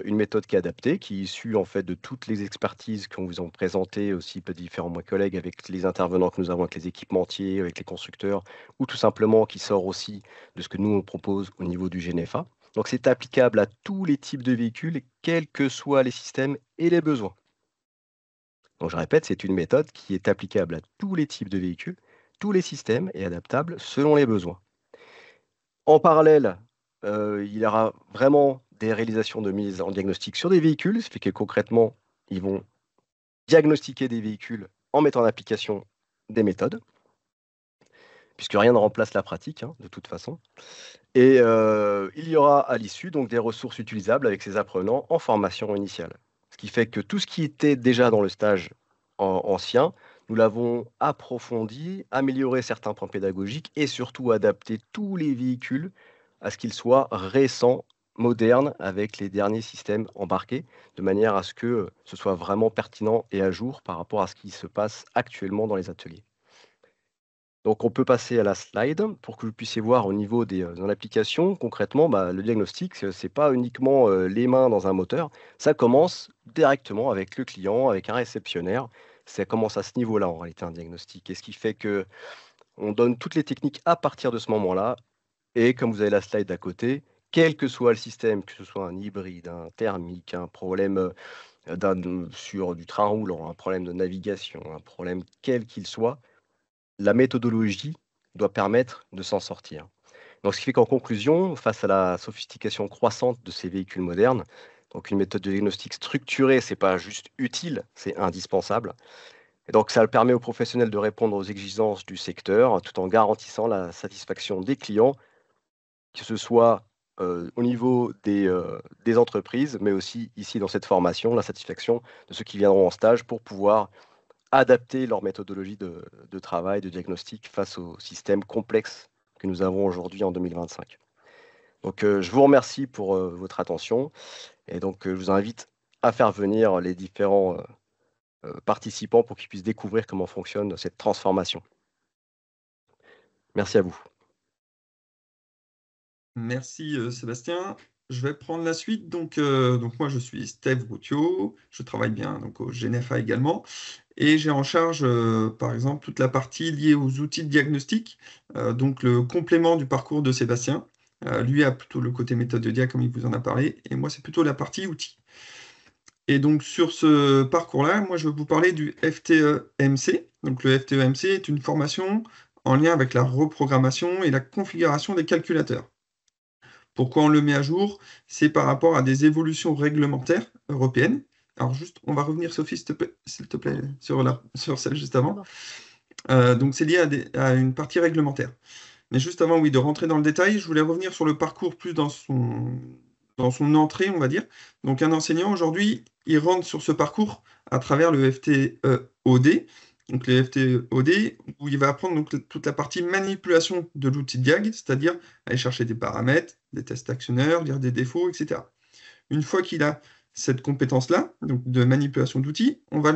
une méthode qui est adaptée, qui est issue en fait de toutes les expertises qu'on vous a présentées aussi de différents collègues, avec les intervenants que nous avons, avec les équipementiers, avec les constructeurs, ou tout simplement qui sort aussi de ce que nous on propose au niveau du GNFA. Donc, c'est applicable à tous les types de véhicules, quels que soient les systèmes et les besoins. Donc, je répète, c'est une méthode qui est applicable à tous les types de véhicules, tous les systèmes, et adaptable selon les besoins. En parallèle, il y aura vraiment des réalisations de mise en diagnostic sur des véhicules, ce qui fait que concrètement, ils vont diagnostiquer des véhicules en mettant en application des méthodes, puisque rien ne remplace la pratique, de toute façon. Et il y aura à l'issue donc des ressources utilisables avec ces apprenants en formation initiale. Ce qui fait que tout ce qui était déjà dans le stage ancien, nous l'avons approfondi, amélioré certains points pédagogiques et surtout adapté tous les véhicules à ce qu'ils soient récents, modernes, avec les derniers systèmes embarqués, de manière à ce que ce soit vraiment pertinent et à jour par rapport à ce qui se passe actuellement dans les ateliers. Donc on peut passer à la slide pour que vous puissiez voir au niveau dans l'application, concrètement, le diagnostic, ce n'est pas uniquement les mains dans un moteur, ça commence directement avec le client, avec un réceptionnaire. Ça commence à ce niveau-là, en réalité, un diagnostic. Et ce qui fait qu'on donne toutes les techniques à partir de ce moment-là. Et comme vous avez la slide d'à côté, quel que soit le système, que ce soit un hybride, un thermique, un problème sur du train roulant, un problème de navigation, un problème quel qu'il soit, la méthodologie doit permettre de s'en sortir. Donc, ce qui fait qu'en conclusion, face à la sophistication croissante de ces véhicules modernes, donc une méthode de diagnostic structurée, ce n'est pas juste utile, c'est indispensable. Et donc, ça permet aux professionnels de répondre aux exigences du secteur tout en garantissant la satisfaction des clients, que ce soit au niveau des entreprises, mais aussi ici dans cette formation, la satisfaction de ceux qui viendront en stage pour pouvoir adapter leur méthodologie de travail, de diagnostic face au système complexe que nous avons aujourd'hui en 2025. Donc, je vous remercie pour votre attention, et donc je vous invite à faire venir les différents participants pour qu'ils puissent découvrir comment fonctionne cette transformation. Merci à vous. Merci Sébastien. Je vais prendre la suite. Donc moi, je suis Steve Routiot. Je travaille bien donc, au GNFA également. Et j'ai en charge, par exemple, toute la partie liée aux outils de diagnostic, donc le complément du parcours de Sébastien. Lui a plutôt le côté méthode de dia, comme il vous en a parlé, et moi, c'est plutôt la partie outils. Et donc, sur ce parcours-là, moi, je vais vous parler du FTE-MC. Donc, le FTE-MC est une formation en lien avec la reprogrammation et la configuration des calculateurs. Pourquoi on le met à jour? C'est par rapport à des évolutions réglementaires européennes. Alors juste, on va revenir, Sophie, s'il te plaît, sur celle juste avant. Donc c'est lié à une partie réglementaire. Mais juste avant, oui, de rentrer dans le détail, je voulais revenir sur le parcours plus dans son entrée, on va dire. Donc un enseignant, aujourd'hui, il rentre sur ce parcours à travers le FTEOD. Donc les FTEOD, où il va apprendre donc, toute la partie manipulation de l'outil de diag, c'est-à-dire aller chercher des paramètres, des tests actionneurs, lire des défauts, etc. Une fois qu'il a cette compétence-là, donc de manipulation d'outils, on va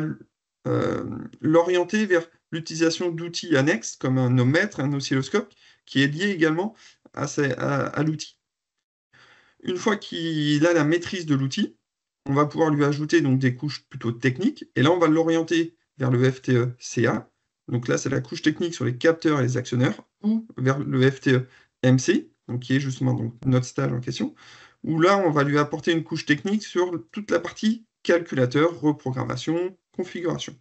l'orienter vers l'utilisation d'outils annexes, comme un ohmètre, un oscilloscope, qui est lié également à l'outil. Une fois qu'il a la maîtrise de l'outil, on va pouvoir lui ajouter donc, des couches plutôt techniques, et là, on va l'orienter vers le FTE-CA, donc là c'est la couche technique sur les capteurs et les actionneurs, ou vers le FTE-MC, donc qui est justement donc, notre stage en question, où là on va lui apporter une couche technique sur toute la partie calculateur, reprogrammation, configuration.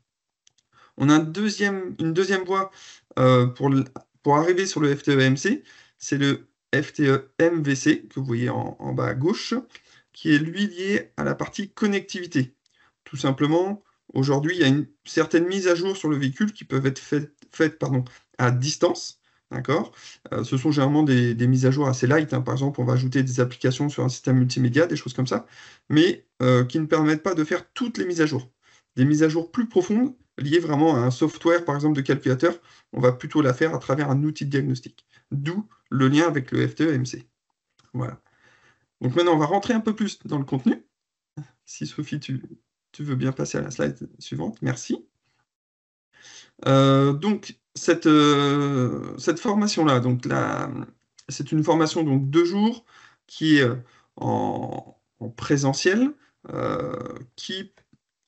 On a une deuxième voie pour arriver sur le FTE-MC, c'est le FTE-MVC, que vous voyez en bas à gauche, qui est lui lié à la partie connectivité. Tout simplement, aujourd'hui, il y a une certaine mise à jour sur le véhicule qui peuvent être faites à distance. D'accord. Ce sont généralement des mises à jour assez light. Hein. Par exemple, on va ajouter des applications sur un système multimédia, des choses comme ça, mais qui ne permettent pas de faire toutes les mises à jour. Des mises à jour plus profondes, liées vraiment à un software, par exemple, de calculateur, on va plutôt la faire à travers un outil de diagnostic. D'où le lien avec le FTE-MC. Voilà. Donc maintenant, on va rentrer un peu plus dans le contenu. Si Sophie, tu veux bien passer à la slide suivante, merci. Donc, cette formation-là, c'est une formation donc 2 jours qui est en présentiel, qui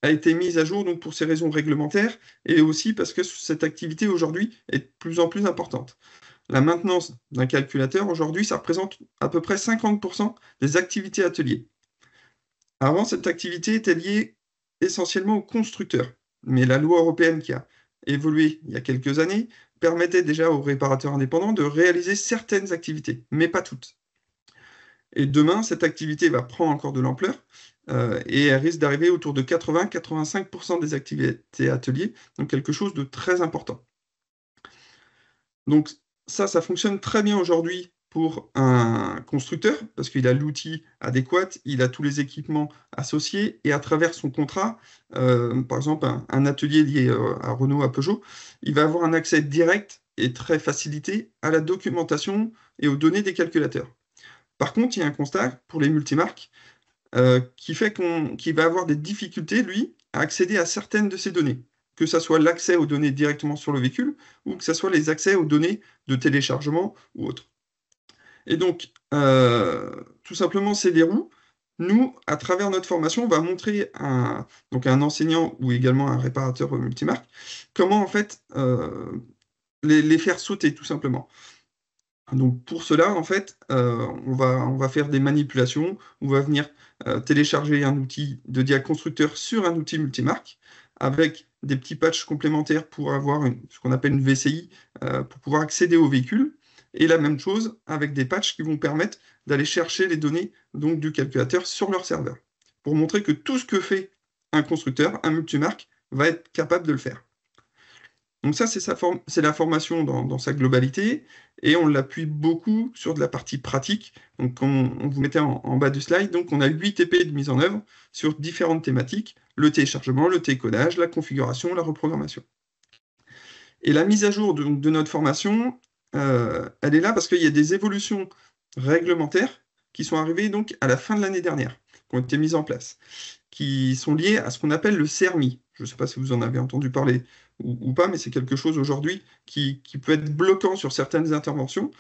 a été mise à jour donc, pour ces raisons réglementaires et aussi parce que cette activité aujourd'hui est de plus en plus importante. La maintenance d'un calculateur, aujourd'hui, ça représente à peu près 50% des activités ateliers. Avant, cette activité était liée essentiellement aux constructeurs. Mais la loi européenne qui a évolué il y a quelques années permettait déjà aux réparateurs indépendants de réaliser certaines activités, mais pas toutes. Et demain, cette activité va prendre encore de l'ampleur et elle risque d'arriver autour de 80-85% des activités ateliers, donc quelque chose de très important. Donc ça fonctionne très bien aujourd'hui pour un constructeur, parce qu'il a l'outil adéquat, il a tous les équipements associés, et à travers son contrat, par exemple un atelier lié à Renault, à Peugeot, il va avoir un accès direct et très facilité à la documentation et aux données des calculateurs. Par contre, il y a un constat pour les multimarques qui fait qu'il va avoir des difficultés, lui, à accéder à certaines de ces données, que ce soit l'accès aux données directement sur le véhicule ou que ce soit les accès aux données de téléchargement ou autres. Et donc, tout simplement, ces verrous, nous, à travers notre formation, on va montrer à un enseignant ou également un réparateur multimarque comment, en fait, les faire sauter, tout simplement. Donc, pour cela, en fait, on va faire des manipulations, on va venir télécharger un outil de dia constructeur sur un outil multimarque avec des petits patchs complémentaires pour avoir ce qu'on appelle une VCI pour pouvoir accéder au véhicule. Et la même chose avec des patchs qui vont permettre d'aller chercher les données donc, du calculateur sur leur serveur, pour montrer que tout ce que fait un constructeur, un multimarque, va être capable de le faire. Donc ça, c'est la formation dans sa globalité, et on l'appuie beaucoup sur de la partie pratique. Donc on vous mettait en bas du slide, donc on a 8 TP de mise en œuvre sur différentes thématiques, le téléchargement, le télécodage, la configuration, la reprogrammation. Et la mise à jour de notre formation, elle est là parce qu'il y a des évolutions réglementaires qui sont arrivées donc à la fin de l'année dernière, qui ont été mises en place, qui sont liées à ce qu'on appelle le CERMI. Je ne sais pas si vous en avez entendu parler ou pas, mais c'est quelque chose aujourd'hui qui peut être bloquant sur certaines interventions.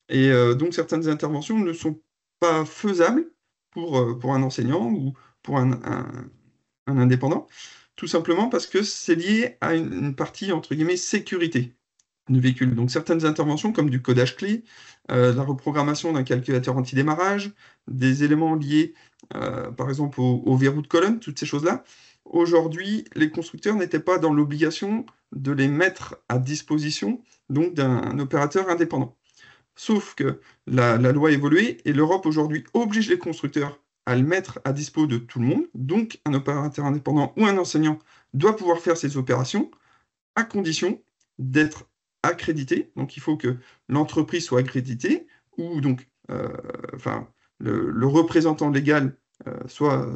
Et donc certaines interventions ne sont pas faisables pour un enseignant ou pour un indépendant, tout simplement parce que c'est lié à une partie, entre guillemets, sécurité du véhicule. Donc certaines interventions comme du codage clé, la reprogrammation d'un calculateur anti-démarrage, des éléments liés par exemple au verrou de colonne, toutes ces choses-là. Aujourd'hui, les constructeurs n'étaient pas dans l'obligation de les mettre à disposition donc d'un opérateur indépendant. Sauf que la loi a évolué et l'Europe aujourd'hui oblige les constructeurs à le mettre à dispo de tout le monde. Donc un opérateur indépendant ou un enseignant doit pouvoir faire ces opérations à condition d'être accrédité. Donc il faut que l'entreprise soit accréditée ou donc le représentant légal soit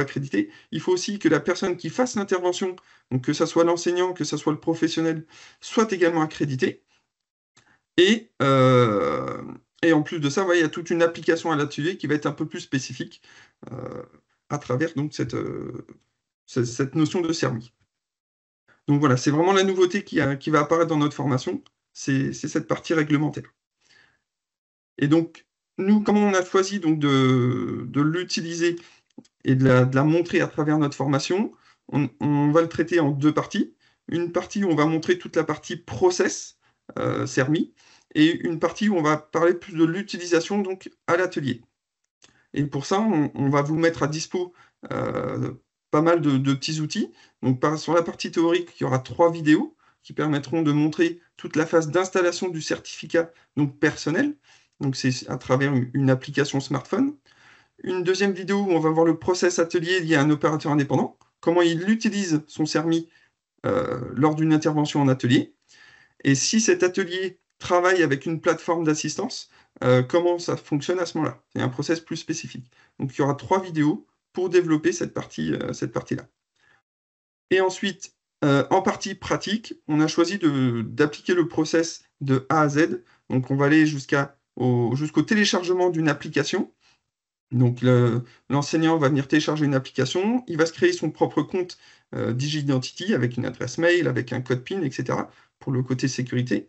accrédité. Il faut aussi que la personne qui fasse l'intervention, donc que ce soit l'enseignant, que ce soit le professionnel, soit également accrédité. Et en plus de ça, il y a toute une application à l'atelier qui va être un peu plus spécifique à travers donc, cette notion de CERMI. Donc voilà, c'est vraiment la nouveauté qui va apparaître dans notre formation, c'est cette partie réglementaire. Et donc, nous, comment on a choisi donc, de l'utiliser et de la montrer à travers notre formation, on va le traiter en 2 parties. une partie où on va montrer toute la partie process, CERMI, et une partie où on va parler plus de l'utilisation donc à l'atelier. Et pour ça, on va vous mettre à dispo pas mal de petits outils. Donc sur la partie théorique, il y aura 3 vidéos qui permettront de montrer toute la phase d'installation du certificat donc personnel. Donc c'est à travers une application smartphone. Une deuxième vidéo où on va voir le process atelier lié à un opérateur indépendant, comment il utilise son CERMI lors d'une intervention en atelier. Et si cet atelier travaille avec une plateforme d'assistance, comment ça fonctionne à ce moment-là. C'est un process plus spécifique. Donc il y aura 3 vidéos pour développer cette partie-là. Et ensuite, en partie pratique, on a choisi d'appliquer le process de A à Z. Donc on va aller jusqu'au téléchargement d'une application. Donc l'enseignant va venir télécharger une application, il va se créer son propre compte DigiIdentity avec une adresse mail, avec un code PIN, etc. pour le côté sécurité.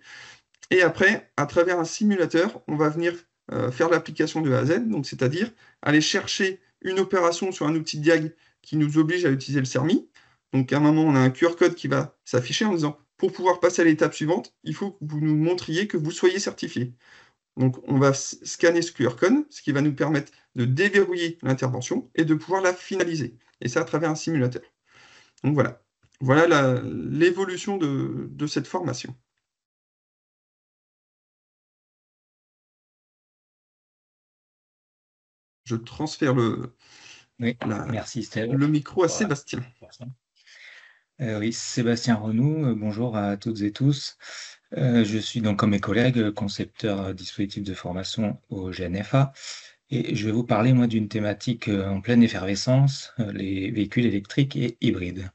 Et après, à travers un simulateur, on va venir faire l'application de A à Z, donc c'est-à-dire aller chercher une opération sur un outil de diag qui nous oblige à utiliser le CERMI. Donc à un moment, on a un QR code qui va s'afficher en disant « Pour pouvoir passer à l'étape suivante, il faut que vous nous montriez que vous soyez certifié ». Donc on va scanner ce QR code, ce qui va nous permettre de déverrouiller l'intervention et de pouvoir la finaliser. Et c'est à travers un simulateur. Donc voilà l'évolution de cette formation. Je transfère merci Steve. Le micro à Sébastien. Oui, Sébastien Renou, bonjour à toutes et tous. Je suis donc, comme mes collègues, concepteur dispositif de formation au GNFA et je vais vous parler, moi, d'une thématique en pleine effervescence, les véhicules électriques et hybrides.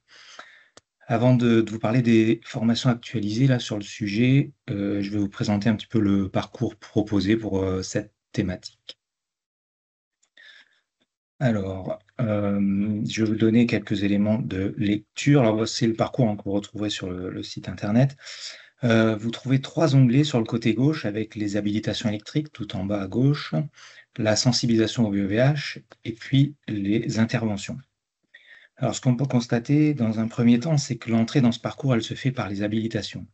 Avant de vous parler des formations actualisées là, sur le sujet, je vais vous présenter un petit peu le parcours proposé pour cette thématique. Alors, je vais vous donner quelques éléments de lecture. Alors, c'est le parcours que vous retrouverez sur le site internet. Vous trouvez 3 onglets sur le côté gauche avec les habilitations électriques, tout en bas à gauche, la sensibilisation au VEH et puis les interventions. Alors, ce qu'on peut constater dans un premier temps, c'est que l'entrée dans ce parcours, elle se fait par les habilitations.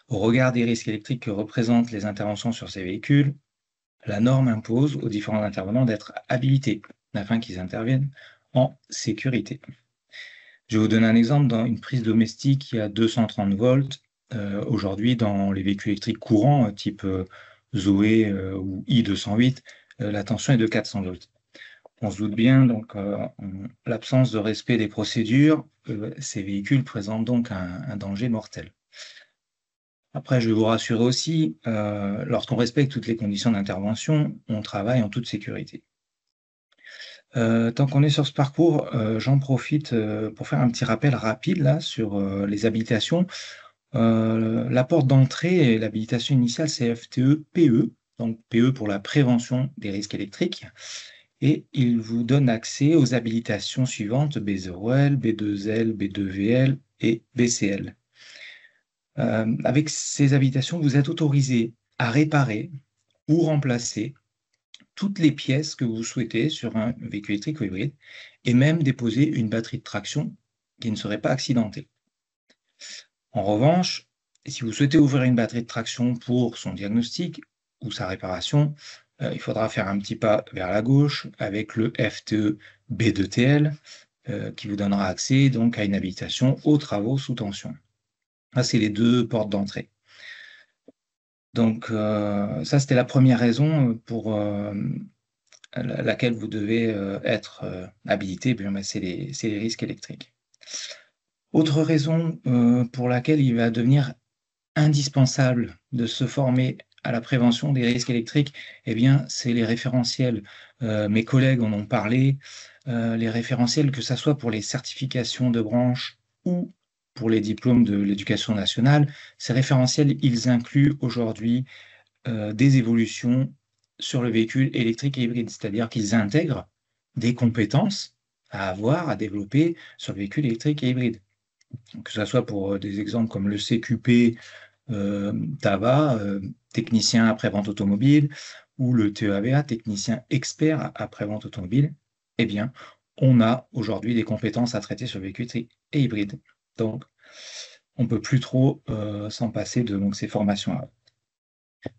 Au regard des risques électriques que représentent les interventions sur ces véhicules, la norme impose aux différents intervenants d'être habilités afin qu'ils interviennent en sécurité. Je vais vous donner un exemple. Dans une prise domestique qui a 230 volts, aujourd'hui dans les véhicules électriques courants type Zoé ou i208, la tension est de 400 volts. On se doute bien, donc, en l'absence de respect des procédures, ces véhicules présentent donc un danger mortel. Après, je vais vous rassurer aussi, lorsqu'on respecte toutes les conditions d'intervention, on travaille en toute sécurité. Tant qu'on est sur ce parcours, j'en profite pour faire un petit rappel rapide là, sur les habilitations. La porte d'entrée et l'habilitation initiale, c'est FTE-PE, donc PE pour la prévention des risques électriques. Et il vous donne accès aux habilitations suivantes, B0L, B2L, B2VL et BCL. Avec ces habilitations, vous êtes autorisé à réparer ou remplacer toutes les pièces que vous souhaitez sur un véhicule électrique ou hybride et même déposer une batterie de traction qui ne serait pas accidentée. En revanche, si vous souhaitez ouvrir une batterie de traction pour son diagnostic ou sa réparation, il faudra faire un petit pas vers la gauche avec le FTE B2TL qui vous donnera accès donc à une habilitation aux travaux sous tension. Ça, c'est les 2 portes d'entrée. Donc, ça, c'était la première raison pour laquelle vous devez être habilité, c'est les risques électriques. Autre raison pour laquelle il va devenir indispensable de se former à la prévention des risques électriques, eh bien, c'est les référentiels. Mes collègues en ont parlé. Les référentiels, que ce soit pour les certifications de branche ou pour les diplômes de l'éducation nationale, ces référentiels, ils incluent aujourd'hui des évolutions sur le véhicule électrique et hybride, c'est-à-dire qu'ils intègrent des compétences à avoir, à développer sur le véhicule électrique et hybride. Que ce soit pour des exemples comme le CQP TAVA, technicien après-vente automobile, ou le TEAVA, technicien expert après-vente automobile, eh bien, on a aujourd'hui des compétences à traiter sur le véhicule électrique et hybride. Donc, on ne peut plus trop s'en passer de donc, ces formations-là.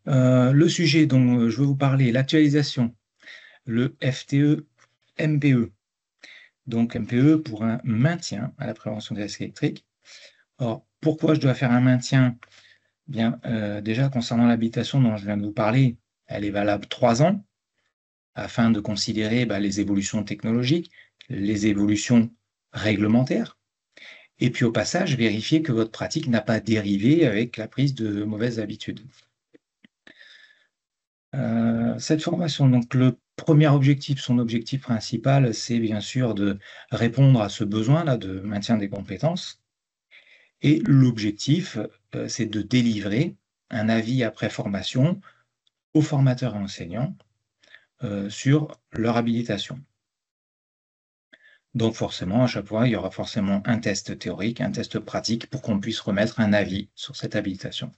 Le sujet dont je veux vous parler, l'actualisation, le FTE MPE. Donc MPE pour un maintien à la prévention des risques électriques. Alors, pourquoi je dois faire un maintien? Bien, déjà, concernant l'habilitation dont je viens de vous parler, elle est valable 3 ans afin de considérer les évolutions technologiques, les évolutions réglementaires, et puis au passage, vérifier que votre pratique n'a pas dérivé avec la prise de mauvaises habitudes. Cette formation, donc le premier objectif, son objectif principal, c'est bien sûr de répondre à ce besoin-là de maintien des compétences. Et l'objectif, c'est de délivrer un avis après formation aux formateurs et enseignants sur leur habilitation. Donc forcément, à chaque fois, il y aura forcément un test théorique, un test pratique pour qu'on puisse remettre un avis sur cette habilitation.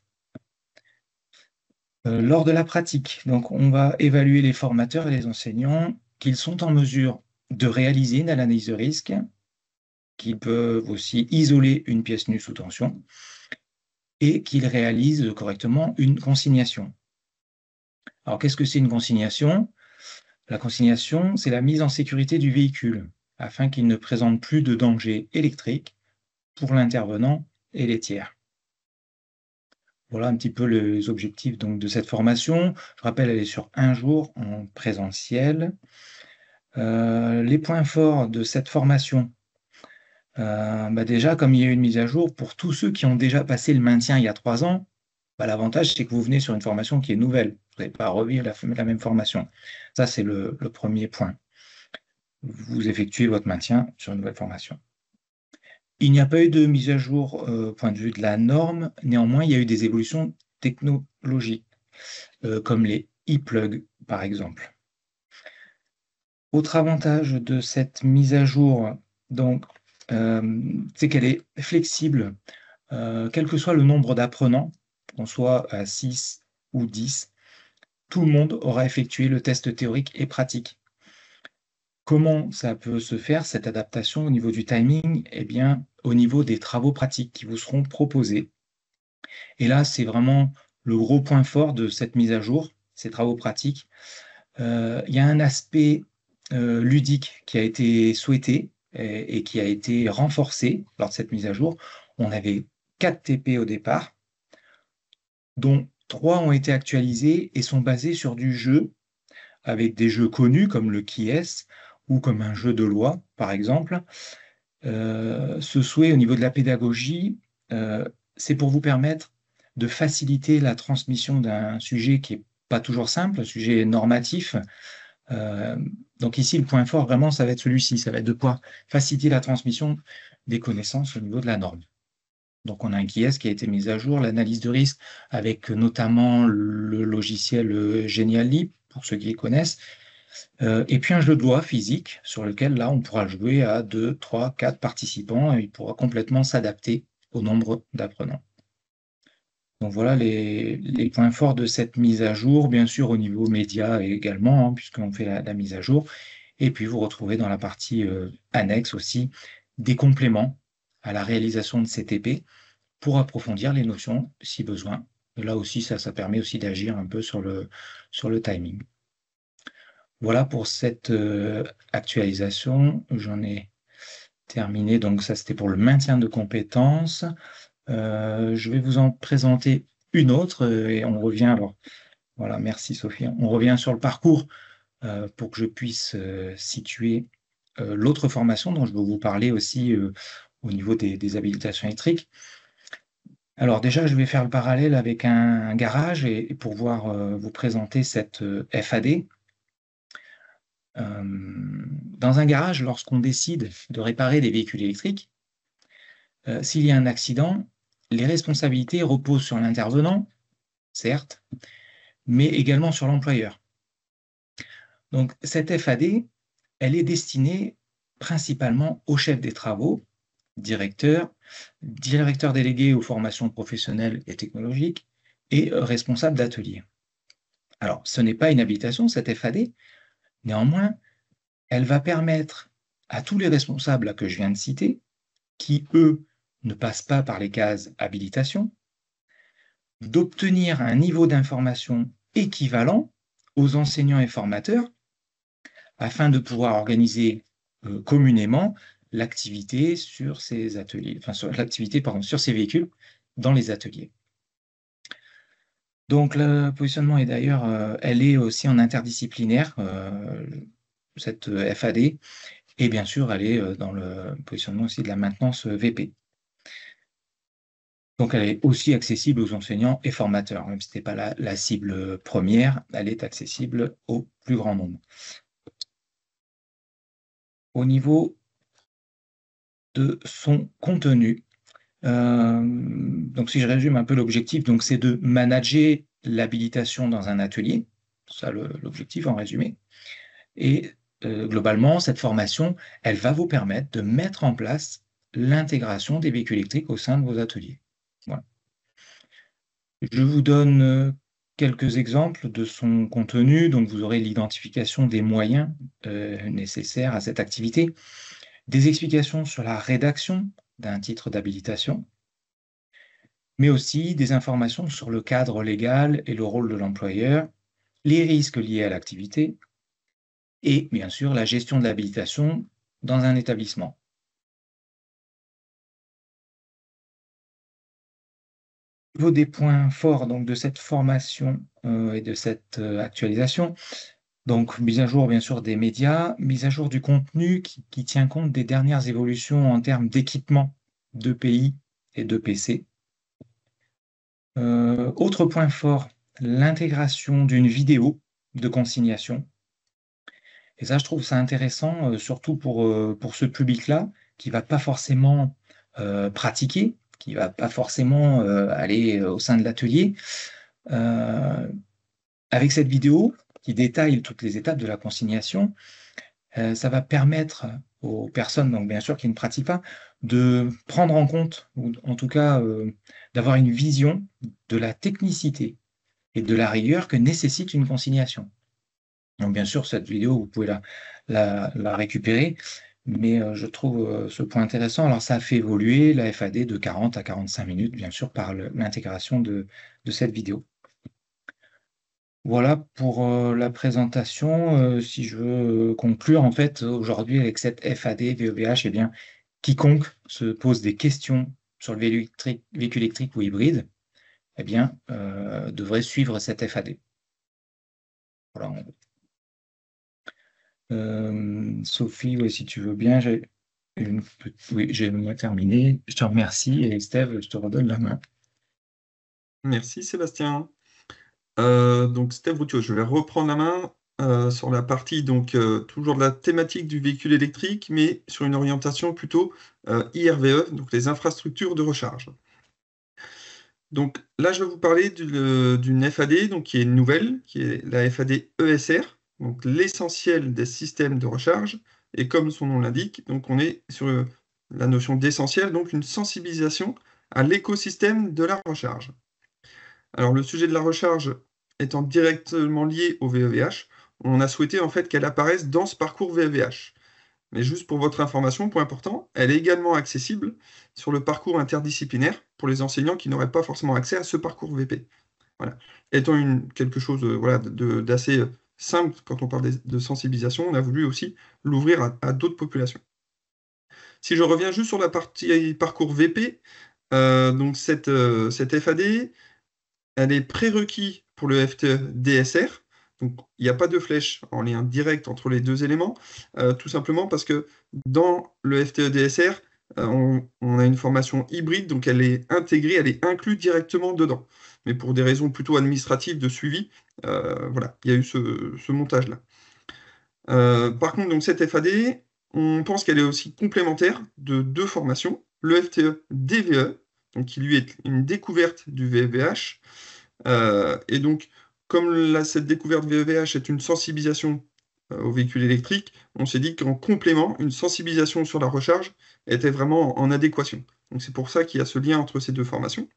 Lors de la pratique, donc, on va évaluer les formateurs et les enseignants qu'ils sont en mesure de réaliser une analyse de risque, qu'ils peuvent aussi isoler une pièce nue sous tension et qu'ils réalisent correctement une consignation. Alors, qu'est-ce que c'est une consignation? La consignation, c'est la mise en sécurité du véhicule afin qu'il ne présente plus de danger électrique pour l'intervenant et les tiers. Voilà un petit peu les objectifs donc, de cette formation. Je rappelle, elle est sur 1 jour en présentiel. Les points forts de cette formation, déjà, comme il y a eu une mise à jour, pour tous ceux qui ont déjà passé le maintien il y a 3 ans, l'avantage, c'est que vous venez sur une formation qui est nouvelle. Vous n'allez pas revivre la même formation. Ça, c'est le premier point. Vous effectuez votre maintien sur une nouvelle formation. Il n'y a pas eu de mise à jour point de vue de la norme. Néanmoins, il y a eu des évolutions technologiques, comme les e-plugs, par exemple. Autre avantage de cette mise à jour, donc, c'est qu'elle est flexible, quel que soit le nombre d'apprenants, qu'on soit à 6 ou 10, tout le monde aura effectué le test théorique et pratique. Comment ça peut se faire, cette adaptation au niveau du timing? Eh bien, au niveau des travaux pratiques qui vous seront proposés. Et là, c'est vraiment le gros point fort de cette mise à jour, ces travaux pratiques. Il y a un aspect ludique qui a été souhaité et qui a été renforcé lors de cette mise à jour. On avait 4 TP au départ, dont 3 ont été actualisés et sont basés sur du jeu, avec des jeux connus comme le Qui-est ou comme un jeu de loi, par exemple. Ce souhait au niveau de la pédagogie, c'est pour vous permettre de faciliter la transmission d'un sujet qui n'est pas toujours simple, un sujet normatif. Donc ici, le point fort, vraiment, ça va être celui-ci, ça va être de pouvoir faciliter la transmission des connaissances au niveau de la norme. Donc on a un Qui-est qui a été mis à jour, l'analyse de risque, avec notamment le logiciel Genially, pour ceux qui les connaissent, et puis un jeu de loi physique sur lequel là on pourra jouer à 2, 3, 4 participants et il pourra complètement s'adapter au nombre d'apprenants. Donc voilà les points forts de cette mise à jour, bien sûr au niveau média également, puisqu'on fait la mise à jour. Et puis vous retrouvez dans la partie annexe aussi des compléments à la réalisation de ces TP pour approfondir les notions si besoin. Et là aussi, ça permet aussi d'agir un peu sur le timing. Voilà pour cette actualisation. J'en ai terminé. Donc ça, c'était pour le maintien de compétences. Je vais vous en présenter une autre et on revient alors. Voilà, merci Sophie. On revient sur le parcours pour que je puisse situer l'autre formation dont je vais vous parler aussi au niveau des habilitations électriques. Alors déjà, je vais faire le parallèle avec un garage et pour pouvoir vous présenter cette FAD. Dans un garage, lorsqu'on décide de réparer des véhicules électriques, s'il y a un accident, les responsabilités reposent sur l'intervenant, certes, mais également sur l'employeur. Donc cette FAD, elle est destinée principalement au chef des travaux, directeur délégué aux formations professionnelles et technologiques et responsable d'atelier. Alors, ce n'est pas une habilitation, cette FAD, néanmoins, elle va permettre à tous les responsables que je viens de citer, qui, eux, ne passe pas par les cases habilitation, d'obtenir un niveau d'information équivalent aux enseignants et formateurs afin de pouvoir organiser communément l'activité sur ces ateliers, enfin sur l'activité, pardon, sur ces véhicules dans les ateliers. Donc le positionnement est d'ailleurs, elle est aussi en interdisciplinaire, cette FAD, et bien sûr elle est dans le positionnement aussi de la maintenance VP. Donc elle est aussi accessible aux enseignants et formateurs, même si ce n'est pas la cible première, elle est accessible au plus grand nombre. Au niveau de son contenu, donc si je résume un peu l'objectif, donc c'est de manager l'habilitation dans un atelier, c'est ça l'objectif en résumé, et globalement cette formation, elle va vous permettre de mettre en place l'intégration des véhicules électriques au sein de vos ateliers. Voilà. Je vous donne quelques exemples de son contenu, donc vous aurez l'identification des moyens nécessaires à cette activité, des explications sur la rédaction d'un titre d'habilitation, mais aussi des informations sur le cadre légal et le rôle de l'employeur, les risques liés à l'activité et bien sûr la gestion de l'habilitation dans un établissement. Au niveau des points forts donc, de cette formation et de cette actualisation, donc mise à jour bien sûr des médias, mise à jour du contenu qui tient compte des dernières évolutions en termes d'équipement d'EPI et de PC. Autre point fort, l'intégration d'une vidéo de consignation. Et ça, je trouve ça intéressant, surtout pour ce public-là, qui ne va pas forcément pratiquer, qui ne va pas forcément aller au sein de l'atelier. Avec cette vidéo qui détaille toutes les étapes de la consignation, ça va permettre aux personnes, donc bien sûr qui ne pratiquent pas, de prendre en compte, ou en tout cas d'avoir une vision de la technicité et de la rigueur que nécessite une consignation. Donc bien sûr, cette vidéo, vous pouvez la récupérer, mais je trouve ce point intéressant. Alors ça a fait évoluer la FAD de 40 à 45 minutes, bien sûr, par l'intégration de cette vidéo. Voilà pour la présentation. Si je veux conclure, en fait, aujourd'hui, avec cette FAD VEVH, eh bien, quiconque se pose des questions sur le véhicule électrique ou hybride, eh bien, devrait suivre cette FAD. Voilà. Sophie, oui, si tu veux bien, oui, j'ai terminé. Je te remercie et Steve, je te redonne la main. Merci Sébastien. Donc Steve Routiot, je vais reprendre la main sur la partie donc toujours de la thématique du véhicule électrique, mais sur une orientation plutôt IRVE, donc les infrastructures de recharge. Donc là, je vais vous parler d'une FAD donc, qui est nouvelle, qui est la FAD ESR, donc l'essentiel des systèmes de recharge. Et comme son nom l'indique, donc on est sur la notion d'essentiel, donc une sensibilisation à l'écosystème de la recharge. Alors le sujet de la recharge étant directement lié au VEVH, on a souhaité en fait qu'elle apparaisse dans ce parcours VEVH. Mais juste pour votre information, point important, elle est également accessible sur le parcours interdisciplinaire pour les enseignants qui n'auraient pas forcément accès à ce parcours VP. Voilà. Étant quelque chose voilà, d'assez simple quand on parle de sensibilisation, on a voulu aussi l'ouvrir à d'autres populations. Si je reviens juste sur la partie parcours VP, donc cette FAD, elle est prérequis pour le FTE DSR. Donc, il n'y a pas de flèche en lien direct entre les deux éléments, tout simplement parce que dans le FTE DSR, on a une formation hybride, donc elle est intégrée, elle est inclue directement dedans. Mais pour des raisons plutôt administratives de suivi, voilà, il y a eu ce montage-là. Par contre, donc, cette FAD, on pense qu'elle est aussi complémentaire de deux formations, le FTE DVE, donc, qui lui est une découverte du VEVH, et donc, comme cette découverte VEVH est une sensibilisation aux véhicules électriques, on s'est dit qu'en complément, une sensibilisation sur la recharge était vraiment en adéquation. Donc c'est pour ça qu'il y a ce lien entre ces deux formations.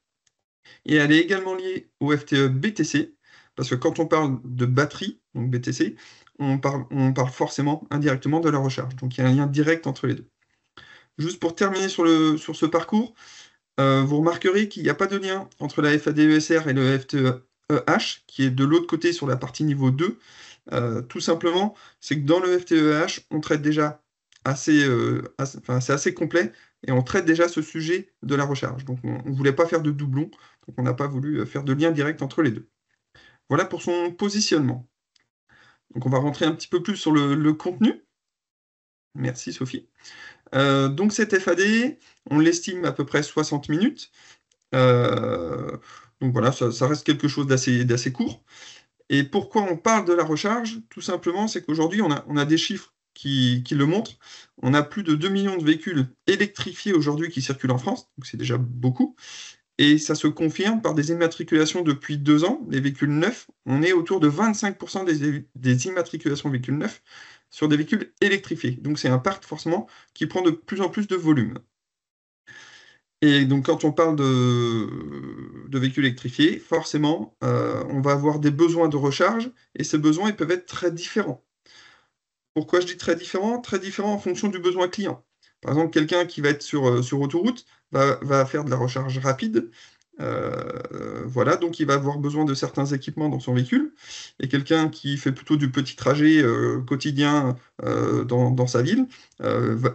Et elle est également liée au FTE BTC, parce que quand on parle de batterie, donc BTC, on parle forcément indirectement de la recharge. Donc il y a un lien direct entre les deux. juste pour terminer sur ce parcours, vous remarquerez qu'il n'y a pas de lien entre la FAD-ESR et le FTE-EH, qui est de l'autre côté sur la partie niveau 2. Tout simplement, c'est que dans le FTE-EH, on traite déjà c'est assez complet, et on traite déjà ce sujet de la recharge. Donc on ne voulait pas faire de doublons, donc on n'a pas voulu faire de lien direct entre les deux. Voilà pour son positionnement. Donc on va rentrer un petit peu plus sur le contenu. Merci Sophie. Donc cette FAD, on l'estime à peu près 60 minutes. Donc voilà, ça reste quelque chose d'assez court. Et pourquoi on parle de la recharge? Tout simplement, c'est qu'aujourd'hui, on a des chiffres qui le montrent. On a plus de 2 millions de véhicules électrifiés aujourd'hui qui circulent en France, donc c'est déjà beaucoup. Et ça se confirme par des immatriculations depuis 2 ans. Les véhicules neufs, on est autour de 25% des immatriculations de véhicules neufs sur des véhicules électrifiés. Donc c'est un parc forcément qui prend de plus en plus de volume. Et donc quand on parle de véhicules électrifiés, forcément, on va avoir des besoins de recharge, et ces besoins ils peuvent être très différents. Pourquoi je dis très différents? Très différents en fonction du besoin client. Par exemple, quelqu'un qui va être sur autoroute va faire de la recharge rapide. Voilà, donc il va avoir besoin de certains équipements dans son véhicule. Et quelqu'un qui fait plutôt du petit trajet quotidien dans sa ville,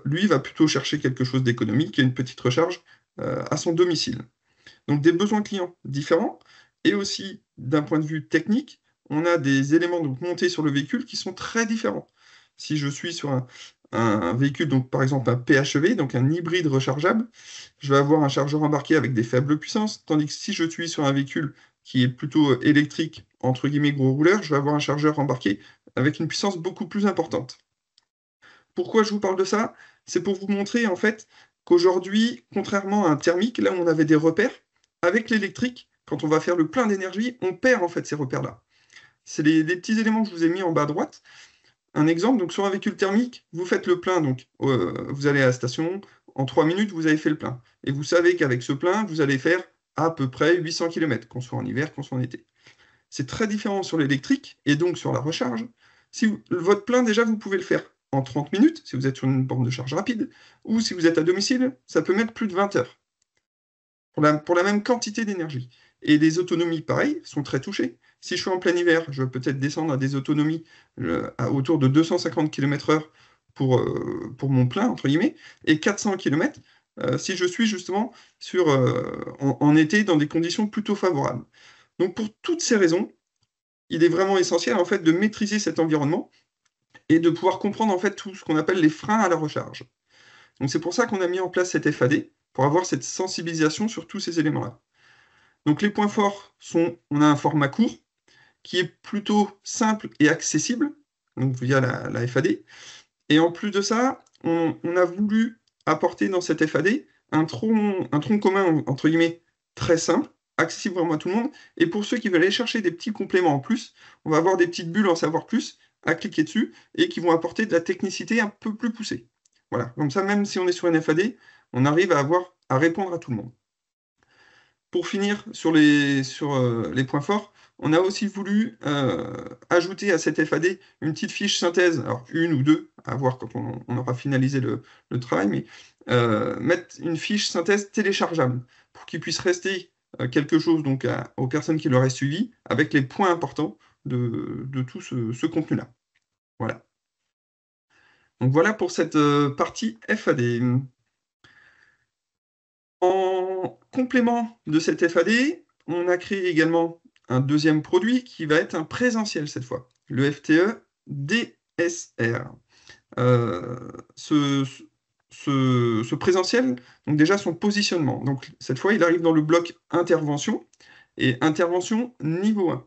lui va plutôt chercher quelque chose d'économique et une petite recharge à son domicile. Donc des besoins clients différents, et aussi d'un point de vue technique, on a des éléments donc, montés sur le véhicule qui sont très différents. Si je suis sur un véhicule, donc par exemple un PHEV, donc un hybride rechargeable, je vais avoir un chargeur embarqué avec des faibles puissances, tandis que si je suis sur un véhicule qui est plutôt électrique, entre guillemets gros rouleur, je vais avoir un chargeur embarqué avec une puissance beaucoup plus importante. Pourquoi je vous parle de ça? C'est pour vous montrer en fait qu'aujourd'hui, contrairement à un thermique, là où on avait des repères, avec l'électrique, quand on va faire le plein d'énergie, on perd en fait ces repères-là. C'est les petits éléments que je vous ai mis en bas à droite. Un exemple, donc sur un véhicule thermique, vous faites le plein, donc vous allez à la station, en 3 minutes, vous avez fait le plein. Et vous savez qu'avec ce plein, vous allez faire à peu près 800 km, qu'on soit en hiver, qu'on soit en été. C'est très différent sur l'électrique, et donc sur la recharge. Votre plein, déjà, vous pouvez le faire en 30 minutes, si vous êtes sur une borne de charge rapide, ou si vous êtes à domicile, ça peut mettre plus de 20 heures, pour la même quantité d'énergie. Et les autonomies, pareil, sont très touchées. Si je suis en plein hiver, je vais peut-être descendre à des autonomies autour de 250 km/h pour mon plein, entre guillemets, et 400 km si je suis justement en été dans des conditions plutôt favorables. Donc pour toutes ces raisons, il est vraiment essentiel en fait de maîtriser cet environnement et de pouvoir comprendre en fait tout ce qu'on appelle les freins à la recharge. Donc c'est pour ça qu'on a mis en place cette FAD, pour avoir cette sensibilisation sur tous ces éléments-là. Donc les points forts sont, on a un format court, qui est plutôt simple et accessible, donc via la FAD. Et en plus de ça, on a voulu apporter dans cette FAD un tronc commun, entre guillemets, très simple, accessible vraiment à tout le monde. Et pour ceux qui veulent aller chercher des petits compléments en plus, on va avoir des petites bulles en savoir plus à cliquer dessus et qui vont apporter de la technicité un peu plus poussée. Voilà, comme ça, même si on est sur une FAD, on arrive à répondre à tout le monde. Pour finir sur les points forts, on a aussi voulu ajouter à cette FAD une petite fiche synthèse, alors une ou deux, à voir quand on aura finalisé le travail, mais mettre une fiche synthèse téléchargeable pour qu'il puisse rester quelque chose donc, aux personnes qui l'auraient suivi avec les points importants de tout ce contenu-là. Voilà. Donc voilà pour cette partie FAD. En complément de cette FAD, on a créé également un deuxième produit qui va être un présentiel cette fois, le FTE DSR. Ce présentiel, donc déjà son positionnement. Donc cette fois, il arrive dans le bloc intervention et intervention niveau 1.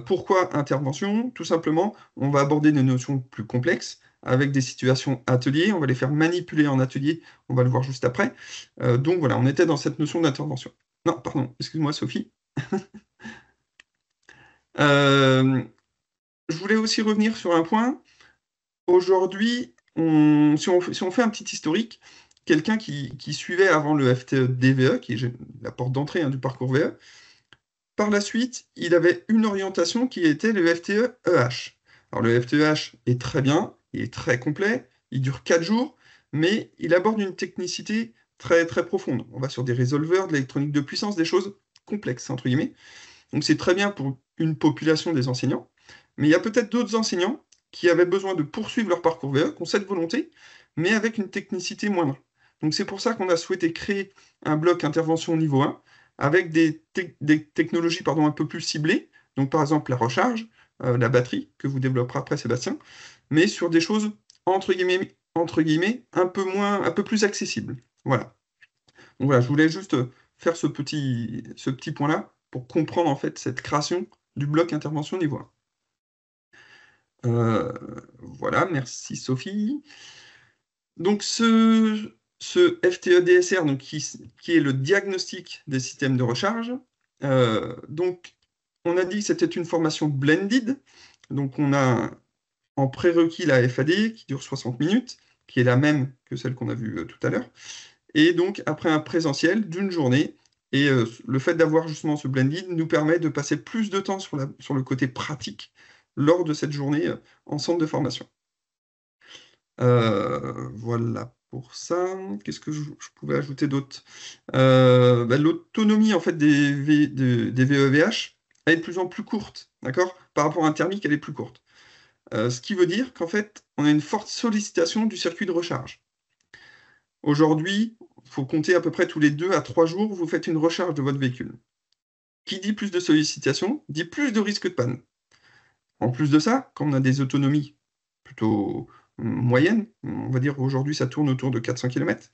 Pourquoi intervention? Tout simplement, on va aborder des notions plus complexes avec des situations ateliers, on va les faire manipuler en atelier, on va le voir juste après. Donc voilà, on était dans cette notion d'intervention. Non, pardon, excuse-moi Sophie. Je voulais aussi revenir sur un point. Aujourd'hui, si on fait un petit historique, quelqu'un qui suivait avant le FTE DVE, qui est la porte d'entrée du parcours VE, par la suite, il avait une orientation qui était le FTE EH. Alors le FTE EH est très bien, il est très complet, il dure 4 jours, mais il aborde une technicité très, très profonde. On va sur des résolveurs, de l'électronique de puissance, des choses complexes, entre guillemets. Donc c'est très bien pour une population des enseignants, mais il y a peut-être d'autres enseignants qui avaient besoin de poursuivre leur parcours VE, qui ont cette volonté, mais avec une technicité moindre. Donc c'est pour ça qu'on a souhaité créer un bloc intervention niveau 1, avec des technologies un peu plus ciblées, donc par exemple la recharge, la batterie, que vous développerez après Sébastien, mais sur des choses entre guillemets un peu plus accessibles. Voilà. Donc voilà, je voulais juste faire ce petit point-là pour comprendre en fait cette création du bloc intervention niveau 1. Voilà, merci Sophie. Donc ce FTE-DSR, donc, qui est le diagnostic des systèmes de recharge, donc on a dit que c'était une formation blended, donc on a en prérequis la FAD qui dure 60 minutes, qui est la même que celle qu'on a vue tout à l'heure, et donc après un présentiel d'une journée, et le fait d'avoir justement ce blended nous permet de passer plus de temps sur le côté pratique lors de cette journée en centre de formation. Voilà pour ça. Qu'est-ce que je pouvais ajouter d'autre? L'autonomie en fait des VEVH, elle est de plus en plus courte, d'accord? Par rapport à un thermique, elle est plus courte. Ce qui veut dire qu'en fait, on a une forte sollicitation du circuit de recharge. Aujourd'hui, il faut compter à peu près tous les 2 à 3 jours, vous faites une recharge de votre véhicule. Qui dit plus de sollicitation, dit plus de risque de panne. En plus de ça, quand on a des autonomies plutôt moyennes, on va dire aujourd'hui ça tourne autour de 400 km,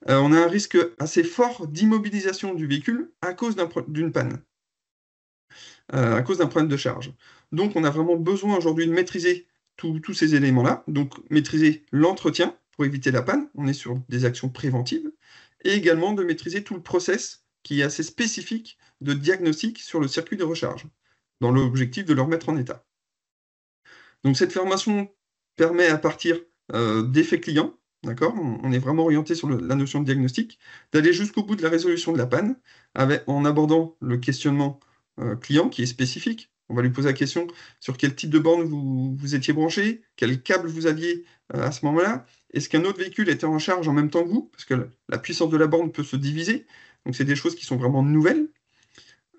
on a un risque assez fort d'immobilisation du véhicule à cause d'une panne, à cause d'un problème de charge. Donc on a vraiment besoin aujourd'hui de maîtriser tous ces éléments-là, donc maîtriser l'entretien pour éviter la panne, on est sur des actions préventives, et également de maîtriser tout le process qui est assez spécifique de diagnostic sur le circuit de recharge, dans l'objectif de le remettre en état. Donc cette formation permet à partir d'effets clients, d'accord, on est vraiment orienté sur la notion de diagnostic, d'aller jusqu'au bout de la résolution de la panne, en abordant le questionnement client qui est spécifique. On va lui poser la question sur quel type de borne vous étiez branché, quel câble vous aviez à ce moment-là, est-ce qu'un autre véhicule était en charge en même temps que vous, parce que la puissance de la borne peut se diviser, donc c'est des choses qui sont vraiment nouvelles.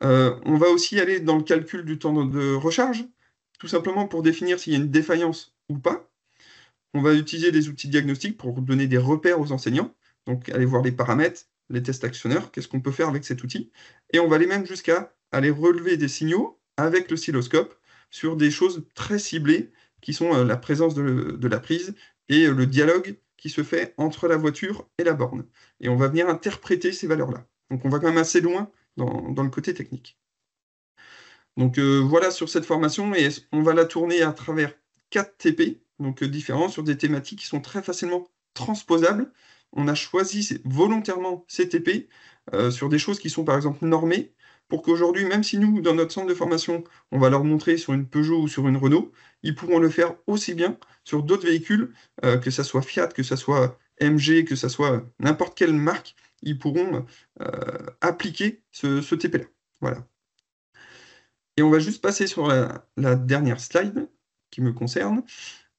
On va aussi aller dans le calcul du temps de recharge, tout simplement pour définir s'il y a une défaillance ou pas. On va utiliser des outils diagnostiques pour donner des repères aux enseignants, donc aller voir les paramètres, les tests actionneurs, qu'est-ce qu'on peut faire avec cet outil, et on va aller même jusqu'à aller relever des signaux avec l'oscilloscope sur des choses très ciblées, qui sont la présence de la prise et le dialogue qui se fait entre la voiture et la borne. Et on va venir interpréter ces valeurs-là. Donc on va quand même assez loin dans le côté technique. Donc voilà sur cette formation, et on va la tourner à travers 4 TP, donc différents, sur des thématiques qui sont très facilement transposables. On a choisi volontairement ces TP sur des choses qui sont par exemple normées, pour qu'aujourd'hui, même si nous, dans notre centre de formation, on va leur montrer sur une Peugeot ou sur une Renault, ils pourront le faire aussi bien sur d'autres véhicules, que ça soit Fiat, que ça soit MG, que ça soit n'importe quelle marque, ils pourront appliquer ce TP-là. Voilà. Et on va juste passer sur la dernière slide qui me concerne.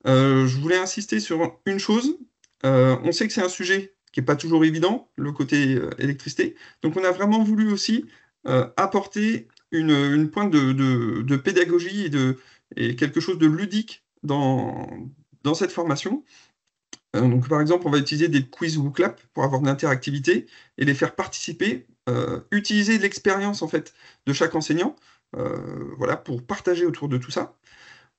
Je voulais insister sur une chose. On sait que c'est un sujet qui n'est pas toujours évident, le côté électricité. Donc on a vraiment voulu aussi apporter une pointe de pédagogie et quelque chose de ludique dans cette formation. Donc par exemple, on va utiliser des quiz WooClap pour avoir de l'interactivité et les faire participer, utiliser l'expérience en fait de chaque enseignant, voilà, pour partager autour de tout ça.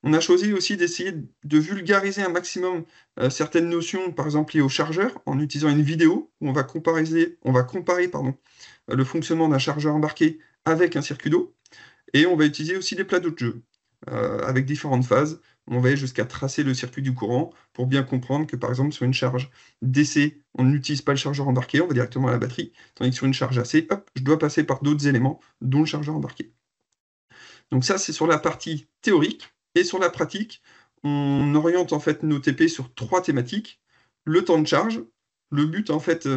On a choisi aussi d'essayer de vulgariser un maximum certaines notions, par exemple liées au chargeur, en utilisant une vidéo où on va comparer le fonctionnement d'un chargeur embarqué avec un circuit d'eau, et on va utiliser aussi des plateaux de jeu avec différentes phases. On va aller jusqu'à tracer le circuit du courant pour bien comprendre que, par exemple, sur une charge DC, on n'utilise pas le chargeur embarqué, on va directement à la batterie, tandis que sur une charge AC, hop, je dois passer par d'autres éléments, dont le chargeur embarqué. Donc ça, c'est sur la partie théorique. Et sur la pratique, on oriente en fait nos TP sur 3 thématiques. Le temps de charge. Le but, en fait,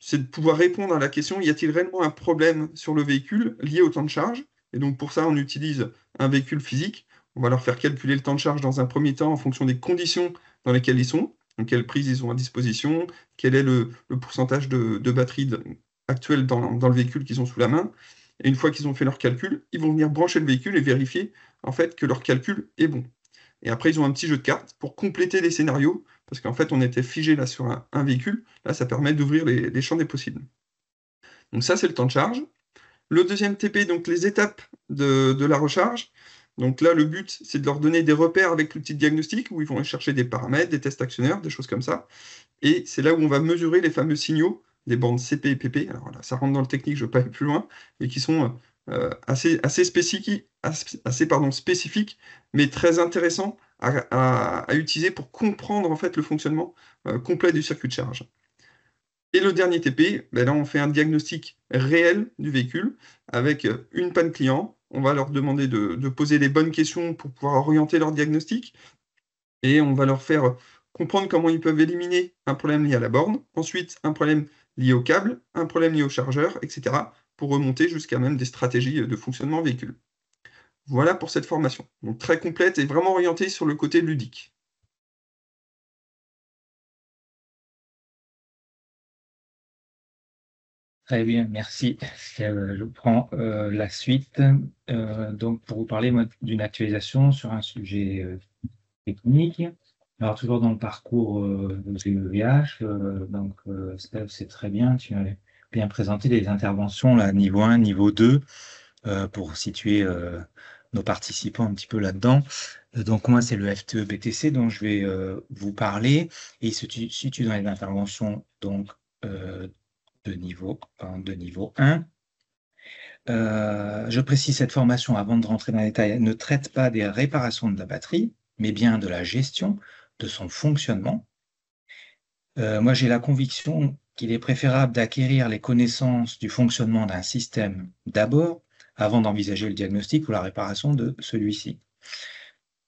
c'est de pouvoir répondre à la question, y a-t-il réellement un problème sur le véhicule lié au temps de charge? Et donc pour ça, on utilise un véhicule physique. On va leur faire calculer le temps de charge dans un premier temps en fonction des conditions dans lesquelles ils sont. Donc, quelle prise ils ont à disposition, quel est le pourcentage de batterie actuel dans le véhicule qu'ils ont sous la main. Et une fois qu'ils ont fait leur calcul, ils vont venir brancher le véhicule et vérifier en fait que leur calcul est bon. Et après, ils ont un petit jeu de cartes pour compléter les scénarios, parce qu'en fait, on était figé là sur un véhicule. Là, ça permet d'ouvrir les champs des possibles. Donc ça, c'est le temps de charge. Le deuxième TP, donc les étapes de la recharge. Donc là, le but, c'est de leur donner des repères avec l'outil de diagnostic, où ils vont aller chercher des paramètres, des tests actionneurs, des choses comme ça. Et c'est là où on va mesurer les fameux signaux des bandes CP et PP. Alors là, ça rentre dans le technique, je ne veux pas aller plus loin, mais qui sont assez spécifiques, mais très intéressants à utiliser pour comprendre en fait le fonctionnement complet du circuit de charge. Et le dernier TP, ben là, on fait un diagnostic réel du véhicule avec une panne client. On va leur demander de poser les bonnes questions pour pouvoir orienter leur diagnostic. Et on va leur faire comprendre comment ils peuvent éliminer un problème lié à la borne, ensuite un problème lié au câble, un problème lié au chargeur, etc. pour remonter jusqu'à même des stratégies de fonctionnement véhicule. Voilà pour cette formation. Donc très complète et vraiment orientée sur le côté ludique. Très bien, merci. Je prends la suite. Donc, pour vous parler d'une actualisation sur un sujet technique. Alors, toujours dans le parcours du VH, donc Steph, c'est très bien, tu as bien présenté les interventions là, niveau 1, niveau 2, pour situer nos participants un petit peu là-dedans. Donc, moi, c'est le FTE-BTC dont je vais vous parler, et il se situe dans les interventions donc, de niveau 1. Je précise, cette formation, avant de rentrer dans les détails, ne traite pas des réparations de la batterie, mais bien de la gestion de son fonctionnement. Moi, j'ai la conviction qu'il est préférable d'acquérir les connaissances du fonctionnement d'un système d'abord, avant d'envisager le diagnostic ou la réparation de celui-ci.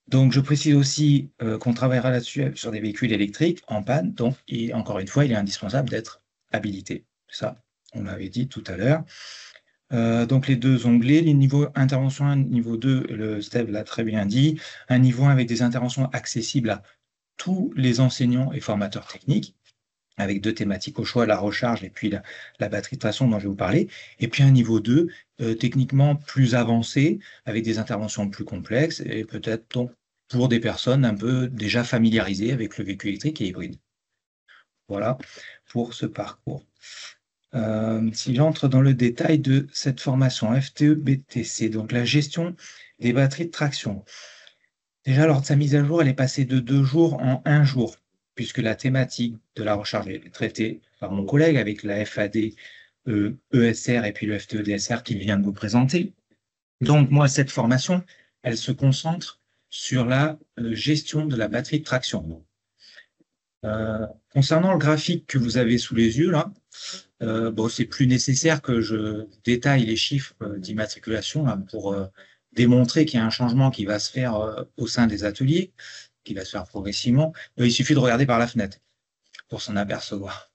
Donc, je précise aussi qu'on travaillera là-dessus sur des véhicules électriques en panne. Donc, encore une fois, il est indispensable d'être habilité. Ça, on l'avait dit tout à l'heure. Donc, les deux onglets, les niveaux intervention 1, niveau 2, le Steve l'a très bien dit, un niveau 1 avec des interventions accessibles à tous les enseignants et formateurs techniques, avec 2 thématiques au choix, la recharge et puis la batterie de traction dont je vais vous parler, et puis un niveau 2, techniquement plus avancé, avec des interventions plus complexes, et peut-être donc pour des personnes un peu déjà familiarisées avec le véhicule électrique et hybride. Voilà pour ce parcours. Si j'entre dans le détail de cette formation FTE-BTC, donc la gestion des batteries de traction. Déjà, lors de sa mise à jour, elle est passée de 2 jours en 1 jour, puisque la thématique de la recharge est traitée par mon collègue avec la FAD ESR et puis le FTE-DSR qu'il vient de vous présenter. Donc, moi, cette formation, elle se concentre sur la gestion de la batterie de traction. Concernant le graphique que vous avez sous les yeux, là, bon, c'est plus nécessaire que je détaille les chiffres d'immatriculation pour démontrer qu'il y a un changement qui va se faire au sein des ateliers, qui va se faire progressivement. Il suffit de regarder par la fenêtre pour s'en apercevoir.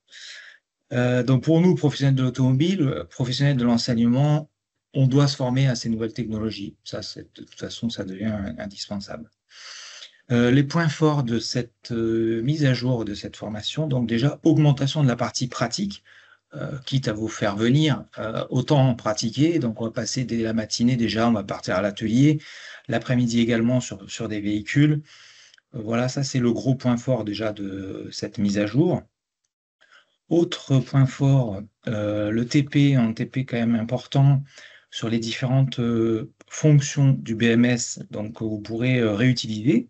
Donc pour nous, professionnels de l'automobile, professionnels de l'enseignement, on doit se former à ces nouvelles technologies. Ça, de toute façon, ça devient indispensable. Les points forts de cette mise à jour de cette formation, donc déjà, augmentation de la partie pratique, quitte à vous faire venir, autant pratiquer. Donc, on va passer dès la matinée déjà, on va partir à l'atelier, l'après-midi également sur des véhicules. Voilà, ça c'est le gros point fort déjà de cette mise à jour. Autre point fort, le TP, un TP quand même important sur les différentes fonctions du BMS, donc que vous pourrez réutiliser.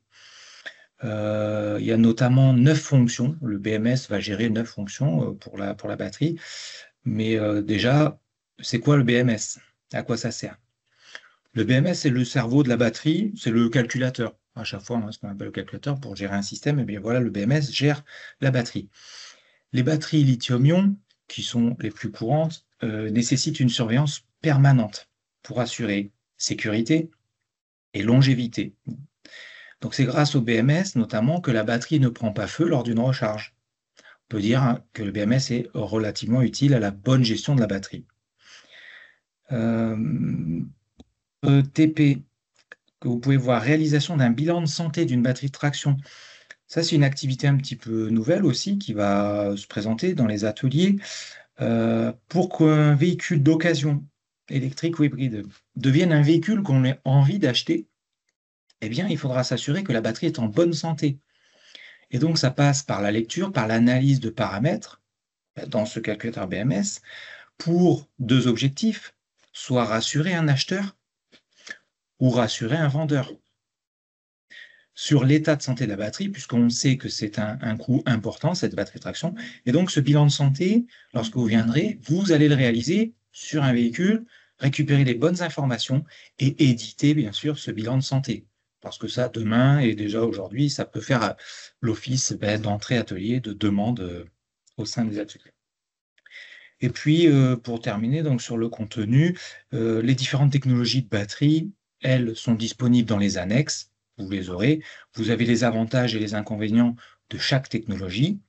Il y a notamment 9 fonctions. Le BMS va gérer 9 fonctions pour la batterie. Mais déjà, c'est quoi le BMS? À quoi ça sert? Le BMS, c'est le cerveau de la batterie, c'est le calculateur. À chaque fois, on a ce qu'on appelle le calculateur pour gérer un système. Et bien voilà, le BMS gère la batterie. Les batteries lithium-ion, qui sont les plus courantes, nécessitent une surveillance permanente pour assurer sécurité et longévité. Donc, c'est grâce au BMS, notamment, que la batterie ne prend pas feu lors d'une recharge. On peut dire que le BMS est relativement utile à la bonne gestion de la batterie. TP, que vous pouvez voir, réalisation d'un bilan de santé d'une batterie de traction. Ça, c'est une activité un petit peu nouvelle aussi qui va se présenter dans les ateliers. Pour qu'un véhicule d'occasion, électrique ou hybride, devienne un véhicule qu'on ait envie d'acheter, eh bien, il faudra s'assurer que la batterie est en bonne santé. Et donc, ça passe par la lecture, par l'analyse de paramètres dans ce calculateur BMS pour deux objectifs, soit rassurer un acheteur ou rassurer un vendeur sur l'état de santé de la batterie, puisqu'on sait que c'est un coût important, cette batterie de traction. Et donc, ce bilan de santé, lorsque vous viendrez, vous allez le réaliser sur un véhicule, récupérer les bonnes informations et éditer, bien sûr, ce bilan de santé. Parce que ça, demain et déjà aujourd'hui, ça peut faire l'office d'entrée atelier, de demande au sein des ateliers. Et puis, pour terminer, donc sur le contenu, les différentes technologies de batterie, elles sont disponibles dans les annexes. Vous les aurez. Vous avez les avantages et les inconvénients de chaque technologie.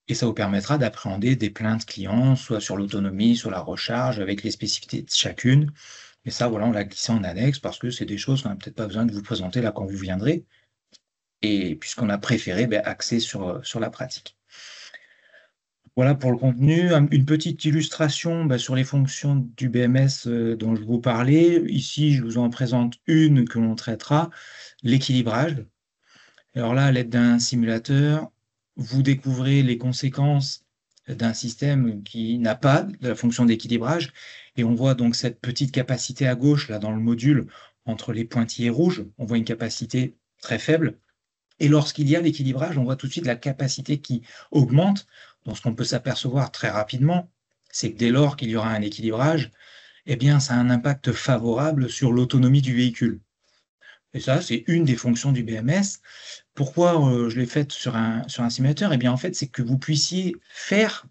Et ça vous permettra d'appréhender des plaintes clients, soit sur l'autonomie, sur la recharge, avec les spécificités de chacune. Et ça, voilà, on l'a glissé en annexe parce que c'est des choses qu'on n'a peut-être pas besoin de vous présenter là quand vous viendrez. Et puisqu'on a préféré axer sur la pratique. Voilà pour le contenu. Une petite illustration sur les fonctions du BMS dont je vous parlais. Ici, je vous en présente une que l'on traitera, l'équilibrage. Alors là, à l'aide d'un simulateur, vous découvrez les conséquences d'un système qui n'a pas de la fonction d'équilibrage. Et on voit donc cette petite capacité à gauche, là, dans le module, entre les pointillés rouges. On voit une capacité très faible. Et lorsqu'il y a l'équilibrage, on voit tout de suite la capacité qui augmente. Donc, ce qu'on peut s'apercevoir très rapidement, c'est que dès lors qu'il y aura un équilibrage, eh bien, ça a un impact favorable sur l'autonomie du véhicule. Et ça, c'est une des fonctions du BMS. Pourquoi je l'ai faite sur un simulateur? Eh bien, en fait, c'est que vous puissiez faire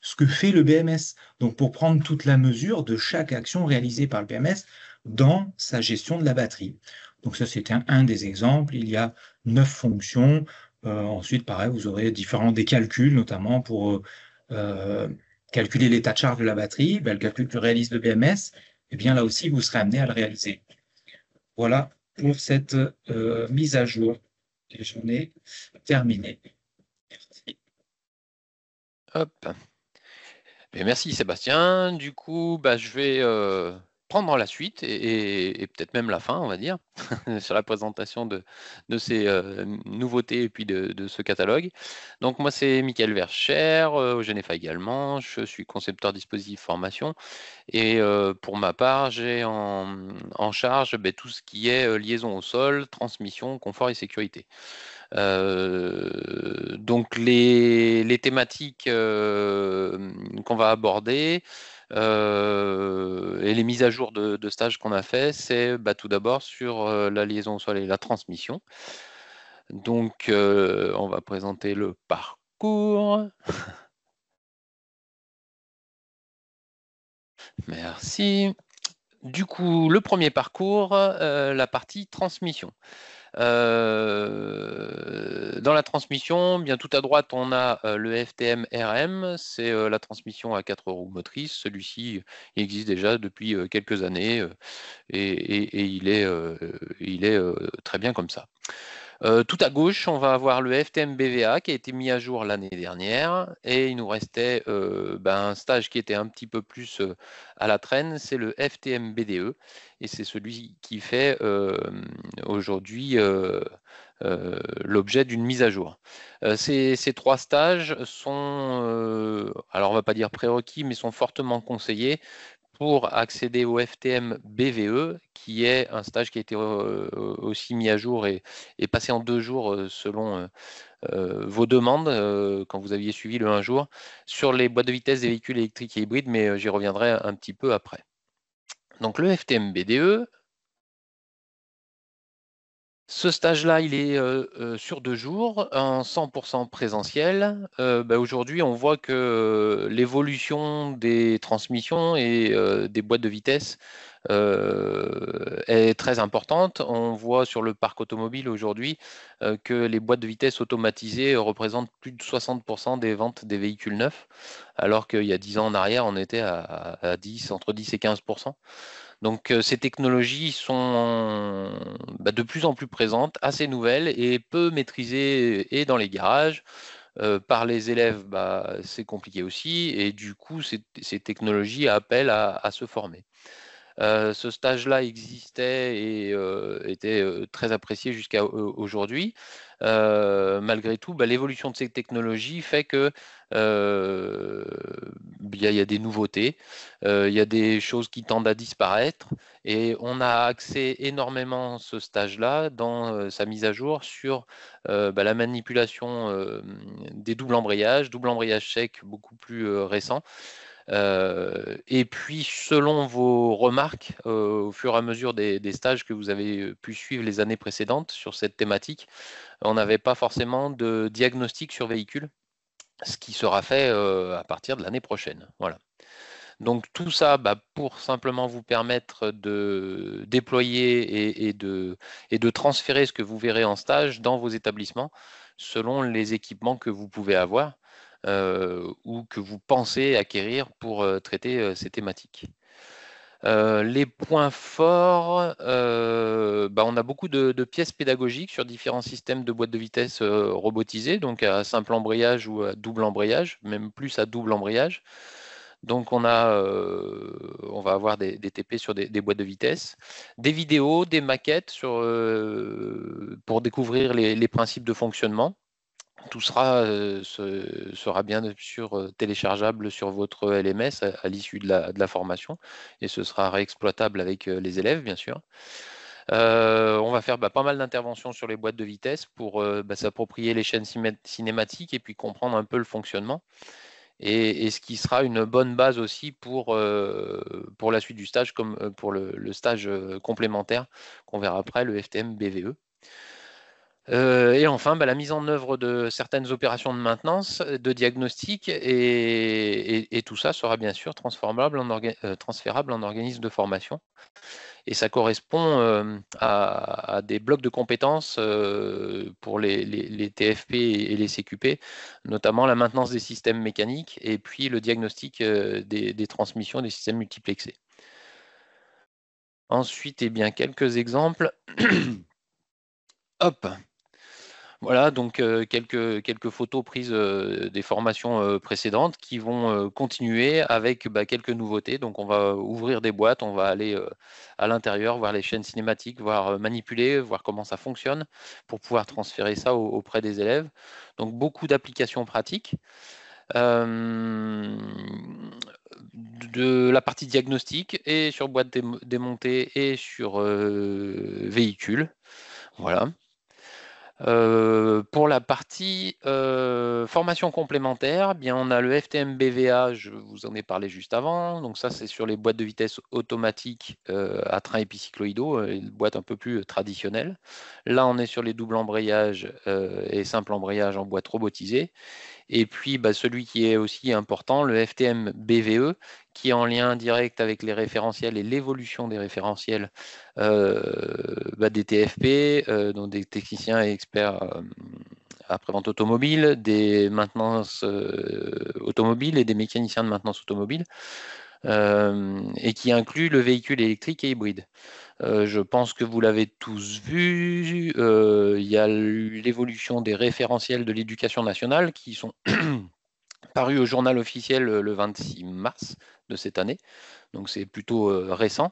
ce que fait le BMS. Donc, pour prendre toute la mesure de chaque action réalisée par le BMS dans sa gestion de la batterie. Donc, ça, c'était un des exemples. Il y a 9 fonctions. Ensuite, pareil, vous aurez différents des calculs, notamment pour calculer l'état de charge de la batterie. Le calcul que réalise le BMS, eh bien, là aussi, vous serez amené à le réaliser. Voilà pour cette mise à jour. Et j'en ai terminé. Merci. Hop. Et merci Sébastien. Du coup, je vais prendre la suite et peut-être même la fin, on va dire, sur la présentation de ces nouveautés et puis de ce catalogue. Donc moi, c'est Mickaël Vercher, au Genefa également. Je suis concepteur dispositif formation. Et pour ma part, j'ai en charge tout ce qui est liaison au sol, transmission, confort et sécurité. Donc les thématiques qu'on va aborder et les mises à jour de stages qu'on a fait, c'est tout d'abord sur la liaison au sol et la transmission. Donc on va présenter le parcours. Merci. Du coup, le premier parcours, la partie transmission. Dans la transmission, bien tout à droite, on a le FTM RM, c'est la transmission à 4 roues motrices. Celui-ci existe déjà depuis quelques années et il est très bien comme ça. Tout à gauche, on va avoir le FTM BVA qui a été mis à jour l'année dernière et il nous restait un stage qui était un petit peu plus à la traîne, c'est le FTM BDE et c'est celui qui fait aujourd'hui l'objet d'une mise à jour. Ces 3 stages sont, alors on ne va pas dire prérequis, mais sont fortement conseillés pour accéder au FTM BVE, qui est un stage qui a été aussi mis à jour et passé en 2 jours selon vos demandes, quand vous aviez suivi le 1 jour, sur les boîtes de vitesse des véhicules électriques et hybrides, mais j'y reviendrai un petit peu après. Donc le FTM BDE, ce stage-là, il est sur 2 jours, en 100% présentiel. Aujourd'hui, on voit que l'évolution des transmissions et des boîtes de vitesse est très importante. On voit sur le parc automobile aujourd'hui que les boîtes de vitesse automatisées représentent plus de 60% des ventes des véhicules neufs, alors qu'il y a 10 ans en arrière, on était à 10, entre 10 et 15%. Donc ces technologies sont de plus en plus présentes, assez nouvelles et peu maîtrisées et dans les garages. Par les élèves, c'est compliqué aussi, et du coup, ces technologies appellent à se former. Ce stage-là existait et était très apprécié jusqu'à aujourd'hui. Malgré tout, l'évolution de ces technologies fait que il y a des nouveautés, il y a des choses qui tendent à disparaître, et on a axé énormément ce stage-là dans sa mise à jour sur la manipulation des doubles embrayages sec beaucoup plus récents. Et puis, selon vos remarques, au fur et à mesure des stages que vous avez pu suivre les années précédentes sur cette thématique, on n'avait pas forcément de diagnostic sur véhicule, ce qui sera fait à partir de l'année prochaine. Voilà. Donc tout ça pour simplement vous permettre de déployer et de transférer ce que vous verrez en stage dans vos établissements selon les équipements que vous pouvez avoir ou que vous pensez acquérir pour traiter ces thématiques. Les points forts, on a beaucoup de pièces pédagogiques sur différents systèmes de boîtes de vitesse robotisées, donc à simple embrayage ou à double embrayage, même plus à double embrayage. Donc on va avoir des TP sur des boîtes de vitesse, des vidéos, des maquettes pour découvrir les principes de fonctionnement. Tout sera bien sûr téléchargeable sur votre LMS à l'issue de la formation, et ce sera réexploitable avec les élèves, bien sûr. On va faire pas mal d'interventions sur les boîtes de vitesse pour s'approprier les chaînes cinématiques et puis comprendre un peu le fonctionnement. Et ce qui sera une bonne base aussi pour la suite du stage, comme pour le stage complémentaire qu'on verra après, le FTM BVE. Et enfin, la mise en œuvre de certaines opérations de maintenance, de diagnostic, et tout ça sera bien sûr transférable en organisme de formation. Et ça correspond à des blocs de compétences pour les TFP et les CQP, notamment la maintenance des systèmes mécaniques et puis le diagnostic des transmissions des systèmes multiplexés. Ensuite, quelques exemples. Hop. Voilà, donc quelques photos prises des formations précédentes qui vont continuer avec quelques nouveautés. Donc on va ouvrir des boîtes, on va aller à l'intérieur, voir les chaînes cinématiques, voir manipuler, voir comment ça fonctionne pour pouvoir transférer ça auprès des élèves. Donc beaucoup d'applications pratiques. De la partie diagnostic et sur boîte démontée et sur véhicule. Voilà. Pour la partie formation complémentaire, on a le FTM BVA, je vous en ai parlé juste avant. Donc ça, c'est sur les boîtes de vitesse automatiques à train épicycloïdaux, une boîte un peu plus traditionnelle. Là, on est sur les doubles embrayages et simple embrayage en boîte robotisée. Et puis, celui qui est aussi important, le FTM BVE, qui est en lien direct avec les référentiels et l'évolution des référentiels des TFP, donc des techniciens et experts après-vente automobile, des maintenances automobiles et des mécaniciens de maintenance automobile, et qui inclut le véhicule électrique et hybride. Je pense que vous l'avez tous vu. Il y a l'évolution des référentiels de l'éducation nationale qui sont parus au journal officiel le 26 mars de cette année. Donc c'est plutôt récent.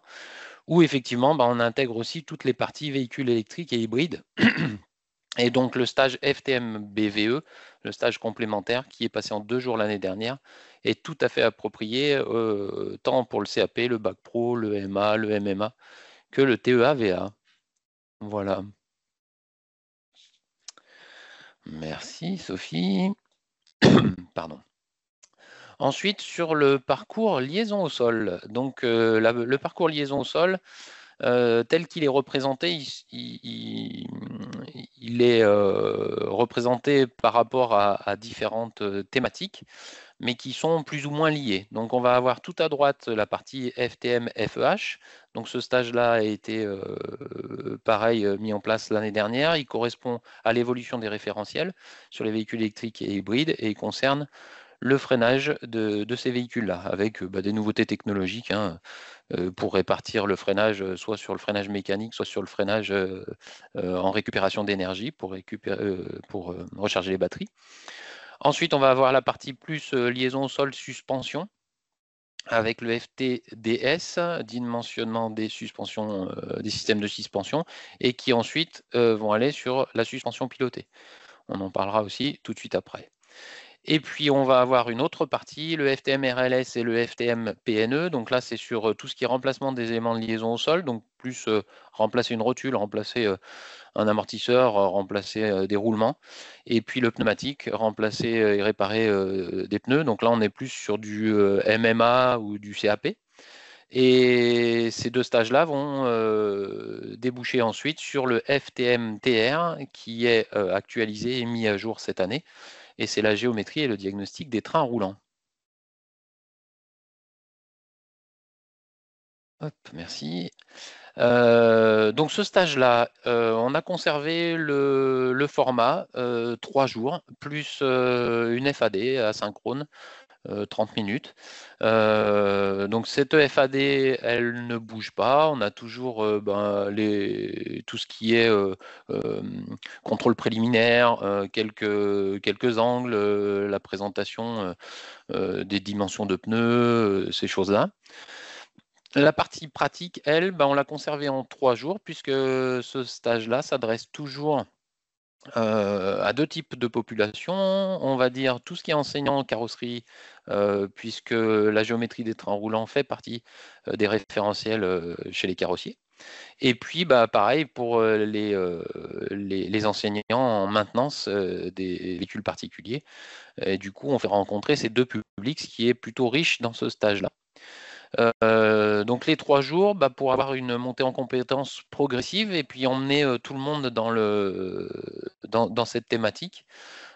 Où effectivement, on intègre aussi toutes les parties véhicules électriques et hybrides. Et donc le stage FTM BVE, le stage complémentaire qui est passé en 2 jours l'année dernière, est tout à fait approprié tant pour le CAP, le Bac Pro, le MA, le MMA, que le TEA-VA. Voilà. Merci Sophie. Pardon. Ensuite, sur le parcours liaison au sol. Donc, le parcours liaison au sol, tel qu'il est représenté, il est représenté par rapport à différentes thématiques, mais qui sont plus ou moins liées. Donc on va avoir tout à droite la partie FTM-FEH. Donc ce stage-là a été pareil mis en place l'année dernière. Il correspond à l'évolution des référentiels sur les véhicules électriques et hybrides et il concerne le freinage de ces véhicules-là, avec des nouveautés technologiques pour répartir le freinage, soit sur le freinage mécanique, soit sur le freinage en récupération d'énergie pour recharger les batteries. Ensuite, on va avoir la partie plus liaison au sol, suspension, avec le FTDS, dimensionnement des suspensions, des systèmes de suspension, et qui ensuite vont aller sur la suspension pilotée. On en parlera aussi tout de suite après. Et puis, on va avoir une autre partie, le FTM RLS et le FTM PNE. Donc là, c'est sur tout ce qui est remplacement des éléments de liaison au sol, donc plus remplacer une rotule, remplacer un amortisseur, remplacer des roulements. Et puis le pneumatique, remplacer et réparer des pneus. Donc là, on est plus sur du MMA ou du CAP. Et ces deux stages-là vont déboucher ensuite sur le FTM-TR qui est actualisé et mis à jour cette année. Et c'est la géométrie et le diagnostic des trains roulants. Hop, merci. Donc ce stage-là, on a conservé le format 3 jours, plus une FAD asynchrone, 30 minutes. Donc cette FAD, elle ne bouge pas. On a toujours tout ce qui est contrôle préliminaire, quelques angles, la présentation des dimensions de pneus, ces choses-là. La partie pratique, elle, on l'a conservée en 3 jours, puisque ce stage-là s'adresse toujours à 2 types de populations. On va dire tout ce qui est enseignant en carrosserie, puisque la géométrie des trains roulants fait partie des référentiels chez les carrossiers. Et puis, pareil pour les enseignants en maintenance des véhicules particuliers. Et du coup, on fait rencontrer ces 2 publics, ce qui est plutôt riche dans ce stage-là. Donc les 3 jours, pour avoir une montée en compétences progressive et puis emmener tout le monde dans cette thématique.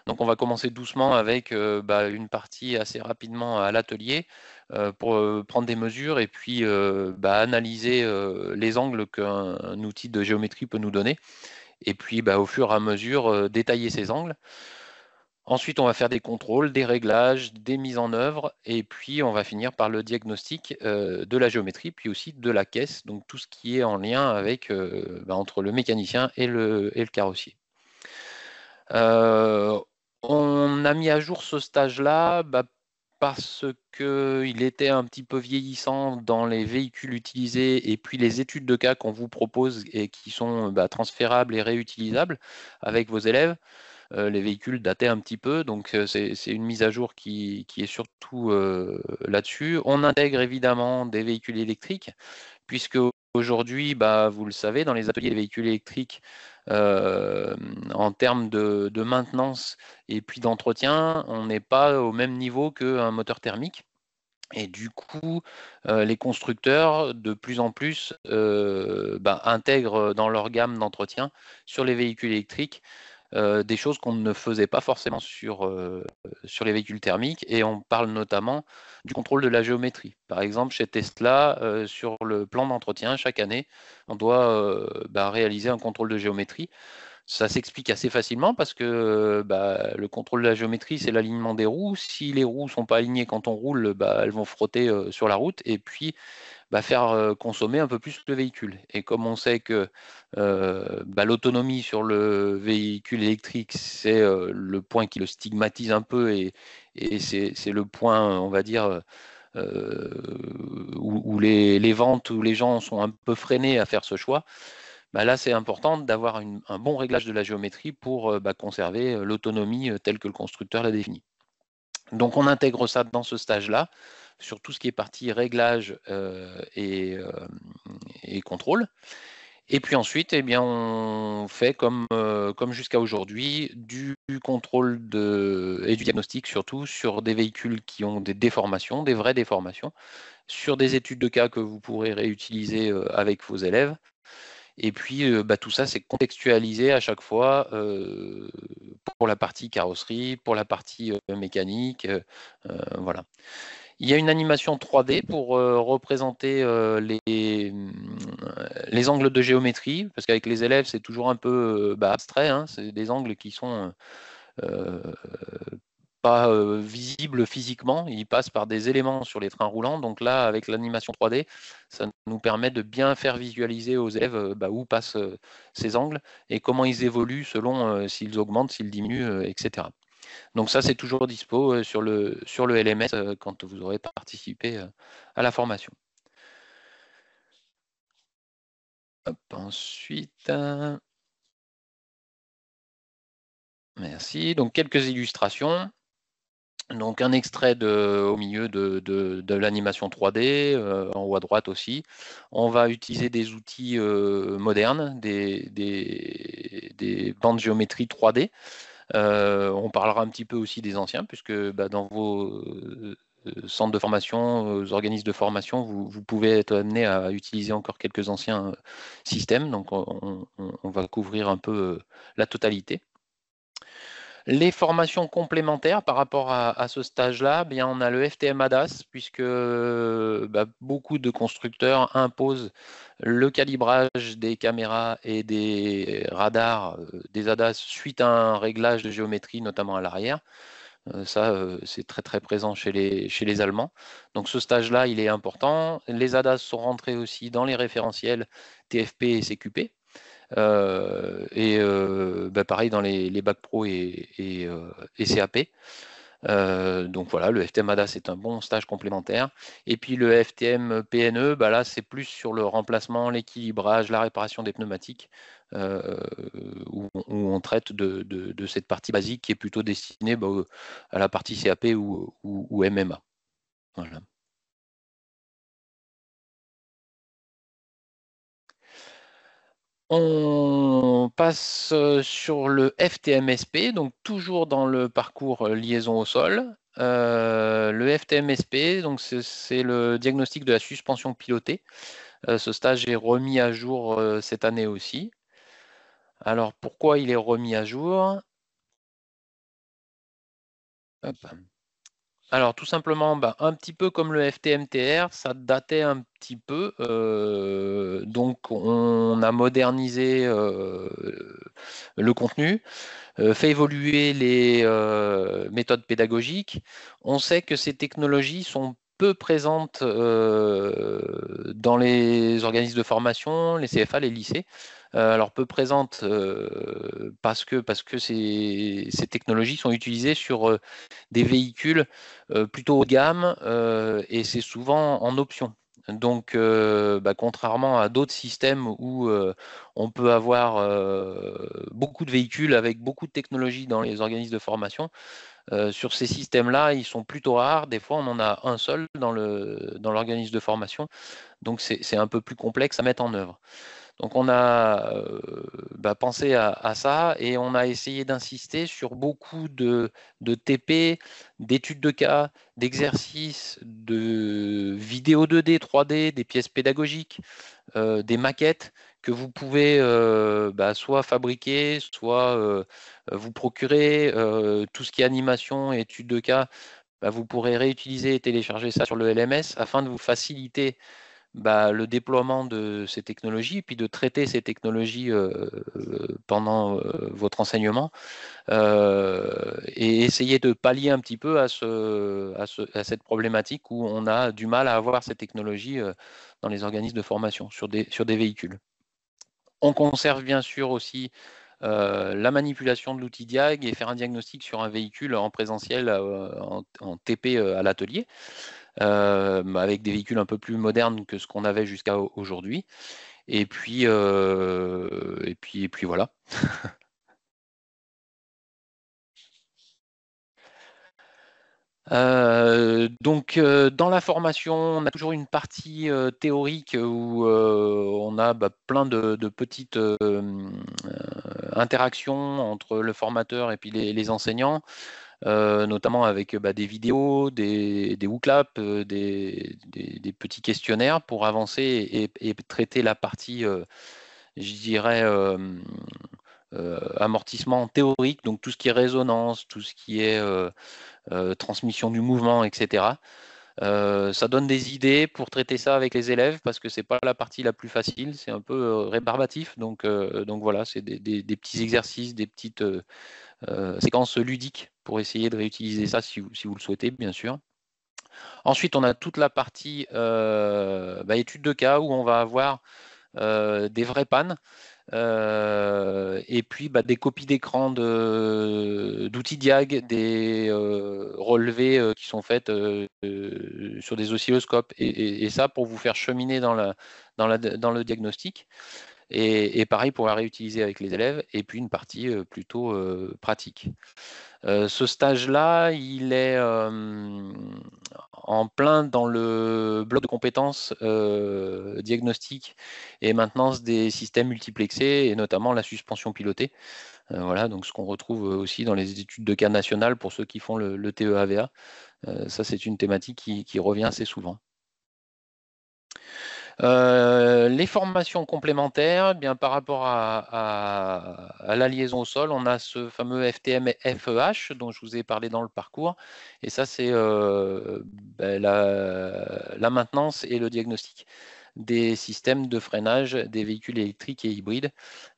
Donc on va commencer doucement avec une partie assez rapidement à l'atelier pour prendre des mesures et puis analyser les angles qu'un outil de géométrie peut nous donner. Et puis au fur et à mesure, détailler ces angles. Ensuite, on va faire des contrôles, des réglages, des mises en œuvre, et puis on va finir par le diagnostic de la géométrie, puis aussi de la caisse, donc tout ce qui est en lien avec entre le mécanicien et le carrossier. On a mis à jour ce stage-là parce qu'il était un petit peu vieillissant dans les véhicules utilisés et puis les études de cas qu'on vous propose et qui sont transférables et réutilisables avec vos élèves. Les véhicules dataient un petit peu, donc c'est une mise à jour qui est surtout là-dessus. On intègre évidemment des véhicules électriques, puisque aujourd'hui, vous le savez, dans les ateliers de véhicules électriques, en termes de maintenance et puis d'entretien, on n'est pas au même niveau qu'un moteur thermique. Et du coup, les constructeurs, de plus en plus, intègrent dans leur gamme d'entretien sur les véhicules électriques des choses qu'on ne faisait pas forcément sur les véhicules thermiques, et on parle notamment du contrôle de la géométrie. Par exemple, chez Tesla, sur le plan d'entretien, chaque année, on doit réaliser un contrôle de géométrie. Ça s'explique assez facilement parce que le contrôle de la géométrie, c'est l'alignement des roues. Si les roues ne sont pas alignées quand on roule, elles vont frotter sur la route et puis faire consommer un peu plus le véhicule. Et comme on sait que l'autonomie sur le véhicule électrique, c'est le point qui le stigmatise un peu et c'est le point, on va dire, où les ventes, où les gens sont un peu freinés à faire ce choix. Là, c'est important d'avoir un bon réglage de la géométrie pour conserver l'autonomie telle que le constructeur l'a définie. Donc, on intègre ça dans ce stage-là, sur tout ce qui est partie réglage et contrôle. Et puis ensuite, on fait comme jusqu'à aujourd'hui du contrôle et du diagnostic, surtout sur des véhicules qui ont des déformations, des vraies déformations, sur des études de cas que vous pourrez réutiliser avec vos élèves. Et puis, tout ça, c'est contextualisé à chaque fois pour la partie carrosserie, pour la partie mécanique. Voilà. Il y a une animation 3D pour représenter les angles de géométrie, parce qu'avec les élèves, c'est toujours un peu abstrait. Hein, c'est des angles qui sont pas visibles physiquement, ils passent par des éléments sur les trains roulants. Donc là, avec l'animation 3D, ça nous permet de bien faire visualiser aux élèves où passent ces angles et comment ils évoluent selon s'ils augmentent, s'ils diminuent, etc. Donc ça, c'est toujours dispo sur le LMS quand vous aurez participé à la formation. Hop, ensuite, merci. Donc quelques illustrations. Donc un extrait au milieu de l'animation 3D, en haut à droite aussi. On va utiliser des outils modernes, des bandes géométrie 3D. On parlera un petit peu aussi des anciens, puisque dans vos centres de formation, organismes de formation, vous pouvez être amené à utiliser encore quelques anciens systèmes. Donc on va couvrir un peu la totalité. Les formations complémentaires par rapport à ce stage-là, bien, on a le FTM ADAS, puisque beaucoup de constructeurs imposent le calibrage des caméras et des radars des ADAS suite à un réglage de géométrie, notamment à l'arrière. Ça, c'est très très présent chez les Allemands. Donc ce stage-là, il est important. Les ADAS sont rentrés aussi dans les référentiels TFP et CQP. Pareil dans les bacs pro et CAP. Donc voilà, le FTM ADAS c'est un bon stage complémentaire. Et puis le FTM PNE, là c'est plus sur le remplacement, l'équilibrage, la réparation des pneumatiques, où on traite de cette partie basique qui est plutôt destinée à la partie CAP ou MMA. Voilà. On passe sur le FTMSP, donc toujours dans le parcours liaison au sol. Le FTMSP, donc c'est le diagnostic de la suspension pilotée. Ce stage est remis à jour cette année aussi. Alors pourquoi il est remis à jour? Hop. Alors tout simplement, un petit peu comme le FTMTR, ça datait un petit peu. Donc on a modernisé le contenu, fait évoluer les méthodes pédagogiques. On sait que ces technologies sont peu présentes dans les organismes de formation, les CFA, les lycées. Alors peu présentes parce que ces technologies sont utilisées sur des véhicules plutôt haut de gamme et c'est souvent en option. Donc, contrairement à d'autres systèmes où on peut avoir beaucoup de véhicules avec beaucoup de technologies dans les organismes de formation, sur ces systèmes-là, ils sont plutôt rares. Des fois, on en a un seul dans l'organisme de formation. Donc, c'est un peu plus complexe à mettre en œuvre. Donc on a pensé à ça et on a essayé d'insister sur beaucoup de TP, d'études de cas, d'exercices, de vidéos 2D, 3D, des pièces pédagogiques, des maquettes que vous pouvez soit fabriquer, soit vous procurer. Tout ce qui est animation et études de cas, vous pourrez réutiliser et télécharger ça sur le LMS afin de vous faciliter le déploiement de ces technologies et puis de traiter ces technologies pendant votre enseignement et essayer de pallier un petit peu à cette problématique où on a du mal à avoir ces technologies dans les organismes de formation sur des véhicules. On conserve bien sûr aussi la manipulation de l'outil Diag et faire un diagnostic sur un véhicule en présentiel en TP à l'atelier. Avec des véhicules un peu plus modernes que ce qu'on avait jusqu'à aujourd'hui. Et puis voilà. Donc dans la formation, on a toujours une partie théorique où on a plein de petites interactions entre le formateur et puis les enseignants. Notamment avec des vidéos, des WooClap, des petits questionnaires pour avancer et traiter la partie, je dirais, amortissement théorique, donc tout ce qui est résonance, tout ce qui est transmission du mouvement, etc. Ça donne des idées pour traiter ça avec les élèves parce que c'est pas la partie la plus facile, c'est un peu rébarbatif. Donc voilà, c'est des petits exercices, des petites séquences ludiques pour essayer de réutiliser ça si vous le souhaitez, bien sûr. Ensuite, on a toute la partie étude de cas où on va avoir des vraies pannes. Et puis des copies d'écran d'outils Diag, des relevés qui sont faites sur des oscilloscopes, et ça pour vous faire cheminer dans le diagnostic, et pareil pour la réutiliser avec les élèves, et puis une partie plutôt pratique. Ce stage-là, il est en plein dans le bloc de compétences diagnostic et maintenance des systèmes multiplexés, et notamment la suspension pilotée. Voilà, donc ce qu'on retrouve aussi dans les études de cas nationales pour ceux qui font le TE-AVA. Ça, c'est une thématique qui revient assez souvent. Les formations complémentaires, bien par rapport à la liaison au sol, on a ce fameux FTM FEH dont je vous ai parlé dans le parcours, et ça c'est la maintenance et le diagnostic des systèmes de freinage des véhicules électriques et hybrides,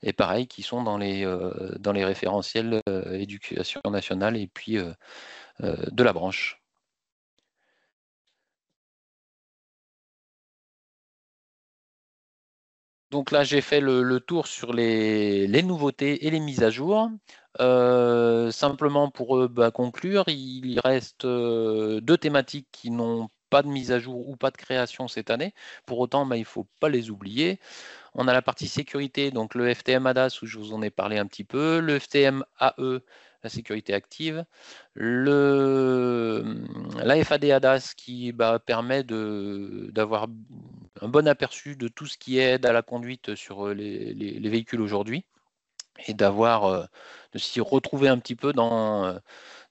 et pareil qui sont dans les référentiels éducation nationale et puis de la branche. Donc là, j'ai fait le tour sur les nouveautés et les mises à jour. Simplement pour conclure, il reste 2 thématiques qui n'ont pas de mise à jour ou pas de création cette année. Pour autant, il ne faut pas les oublier. On a la partie sécurité, donc le FTM ADAS où je vous en ai parlé un petit peu, le FTM AE, la sécurité active, la FAD ADAS qui permet d'avoir un bon aperçu de tout ce qui aide à la conduite sur les véhicules aujourd'hui, et de s'y retrouver un petit peu dans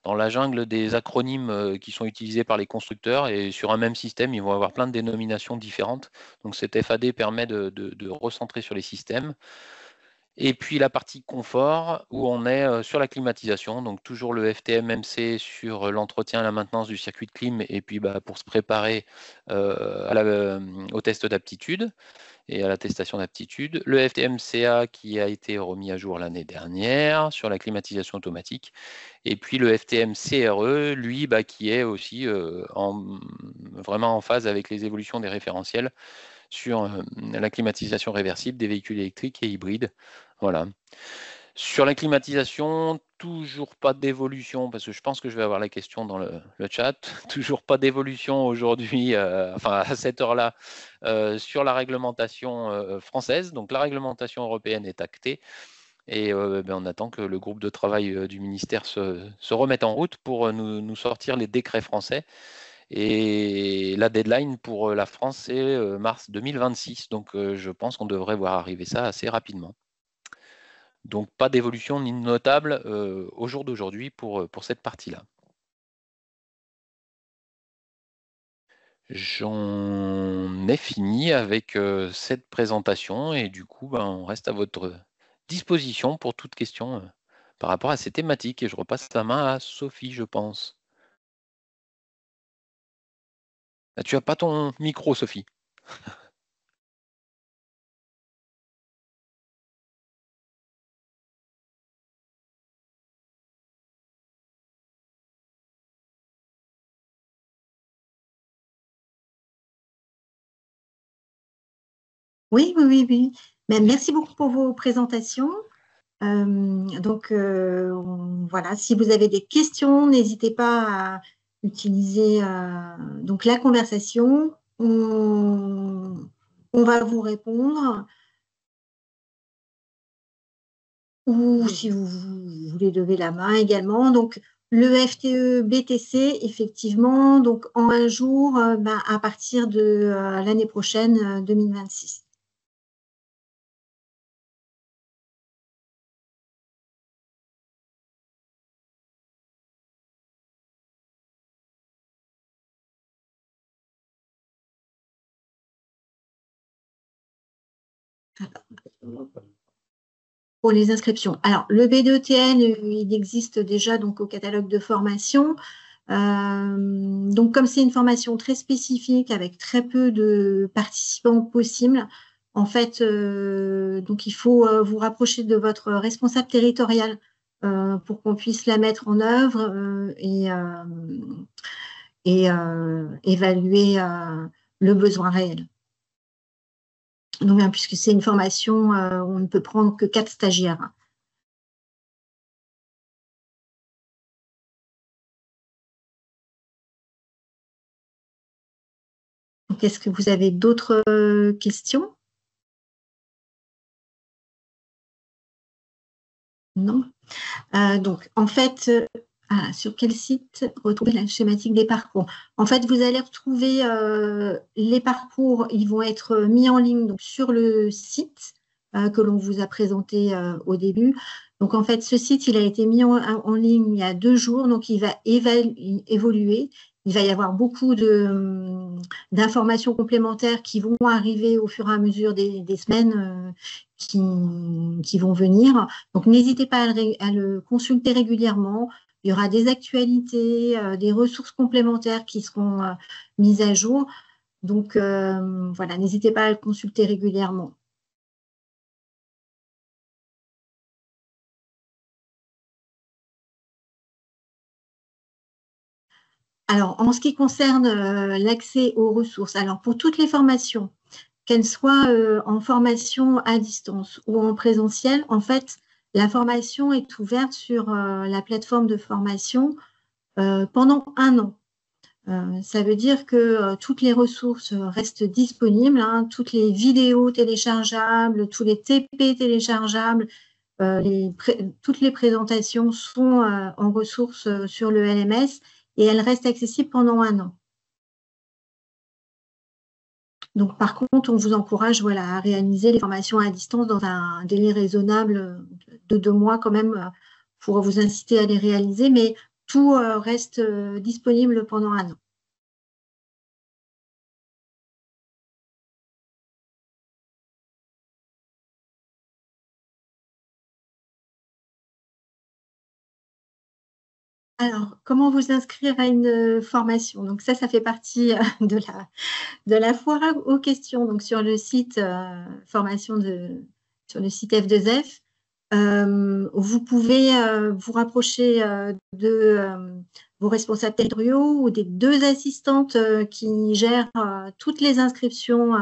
la jungle des acronymes qui sont utilisés par les constructeurs, et sur un même système, ils vont avoir plein de dénominations différentes. Donc cet FAD permet de recentrer sur les systèmes. Et puis la partie confort, où on est sur la climatisation, donc toujours le FTM-MC sur l'entretien et la maintenance du circuit de clim, et puis pour se préparer au test d'aptitude et à l'attestation d'aptitude. Le FTM-CA qui a été remis à jour l'année dernière sur la climatisation automatique. Et puis le FTM-CRE, lui, qui est aussi vraiment en phase avec les évolutions des référentiels sur la climatisation réversible des véhicules électriques et hybrides. Voilà. Sur la climatisation, toujours pas d'évolution, parce que je pense que je vais avoir la question dans le chat. Toujours pas d'évolution aujourd'hui, à cette heure-là, sur la réglementation française. Donc la réglementation européenne est actée, et on attend que le groupe de travail du ministère se remette en route pour nous sortir les décrets français. Et la deadline pour la France, c'est mars 2026. Donc je pense qu'on devrait voir arriver ça assez rapidement. Donc pas d'évolution ni notable au jour d'aujourd'hui pour cette partie-là. J'en ai fini avec cette présentation, et du coup, on reste à votre disposition pour toute question par rapport à ces thématiques. Et je repasse la main à Sophie, je pense. Ah, tu n'as pas ton micro, Sophie. Oui. Mais merci beaucoup pour vos présentations. Voilà, si vous avez des questions, n'hésitez pas à utiliser donc la conversation. On va vous répondre. Ou si vous voulez lever la main également. Donc, le FTE BTC, effectivement, donc en un jour à partir de l'année prochaine, 2026. Pour les inscriptions. Alors, le B2TN, il existe déjà donc au catalogue de formation. Donc, comme c'est une formation très spécifique avec très peu de participants possibles, en fait, donc il faut vous rapprocher de votre responsable territorial pour qu'on puisse la mettre en œuvre et évaluer le besoin réel. Donc, puisque c'est une formation, on ne peut prendre que 4 stagiaires. Donc, est-ce que vous avez d'autres questions? Non. Donc, en fait, sur quel site retrouver la schématique des parcours? En fait, vous allez retrouver les parcours, ils vont être mis en ligne donc, sur le site que l'on vous a présenté au début. Donc, en fait, ce site, il a été mis en ligne il y a 2 jours, donc il va évoluer. Il va y avoir beaucoup d'informations complémentaires qui vont arriver au fur et à mesure des semaines qui vont venir. Donc, n'hésitez pas à le consulter régulièrement. Il y aura des actualités, des ressources complémentaires qui seront mises à jour. Donc, voilà, n'hésitez pas à le consulter régulièrement. Alors, en ce qui concerne l'accès aux ressources, alors pour toutes les formations, qu'elles soient en formation à distance ou en présentiel, en fait, la formation est ouverte sur la plateforme de formation pendant 1 an. Ça veut dire que toutes les ressources restent disponibles, hein, toutes les vidéos téléchargeables, tous les TP téléchargeables, toutes les présentations sont en ressources sur le LMS et elles restent accessibles pendant 1 an. Donc, par contre, on vous encourage voilà, à réaliser les formations à distance dans un délai raisonnable de 2 mois quand même pour vous inciter à les réaliser, mais tout reste disponible pendant 1 an. Alors, comment vous inscrire à une formation? Donc ça fait partie de la foire aux questions. Donc sur le site formation sur le site F2F, vous pouvez vous rapprocher de vos responsables territoriaux ou des 2 assistantes qui gèrent toutes les inscriptions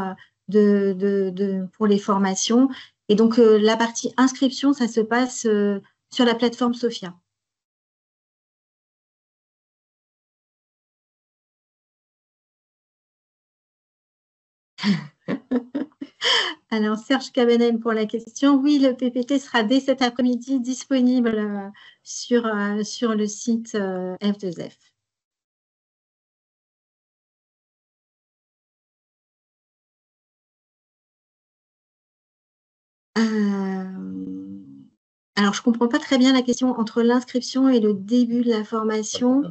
pour les formations. Et donc la partie inscription, ça se passe sur la plateforme Sophia. Alors, Serge Cabanel pour la question. Oui, le PPT sera dès cet après-midi disponible sur le site F2F. Alors, je ne comprends pas très bien la question entre l'inscription et le début de la formation.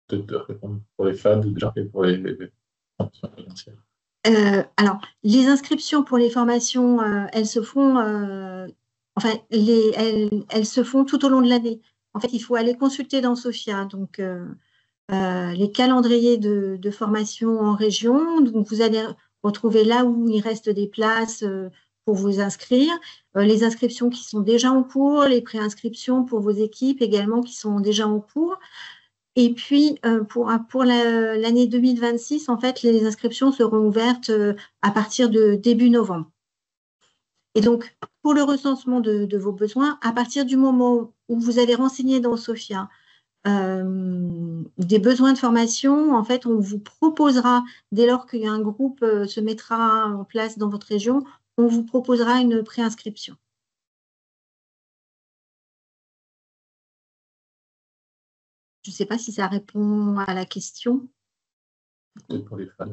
Peut-être de répondre pour les fans ou déjà pour les formations potentielles. Alors, les inscriptions pour les formations, elles se font, elles se font tout au long de l'année. En fait, il faut aller consulter dans Sophia, donc les calendriers de formation en région. Donc, vous allez retrouver là où il reste des places pour vous inscrire, les inscriptions qui sont déjà en cours, les préinscriptions pour vos équipes également qui sont déjà en cours. Et puis, pour l'année 2026, en fait, les inscriptions seront ouvertes à partir de début novembre. Et donc, pour le recensement de vos besoins, à partir du moment où vous allez renseigner dans Sophia des besoins de formation, en fait, on vous proposera, dès lors qu'un groupe se mettra en place dans votre région, on vous proposera une préinscription. Je ne sais pas si ça répond à la question. Peut-être pour les fans.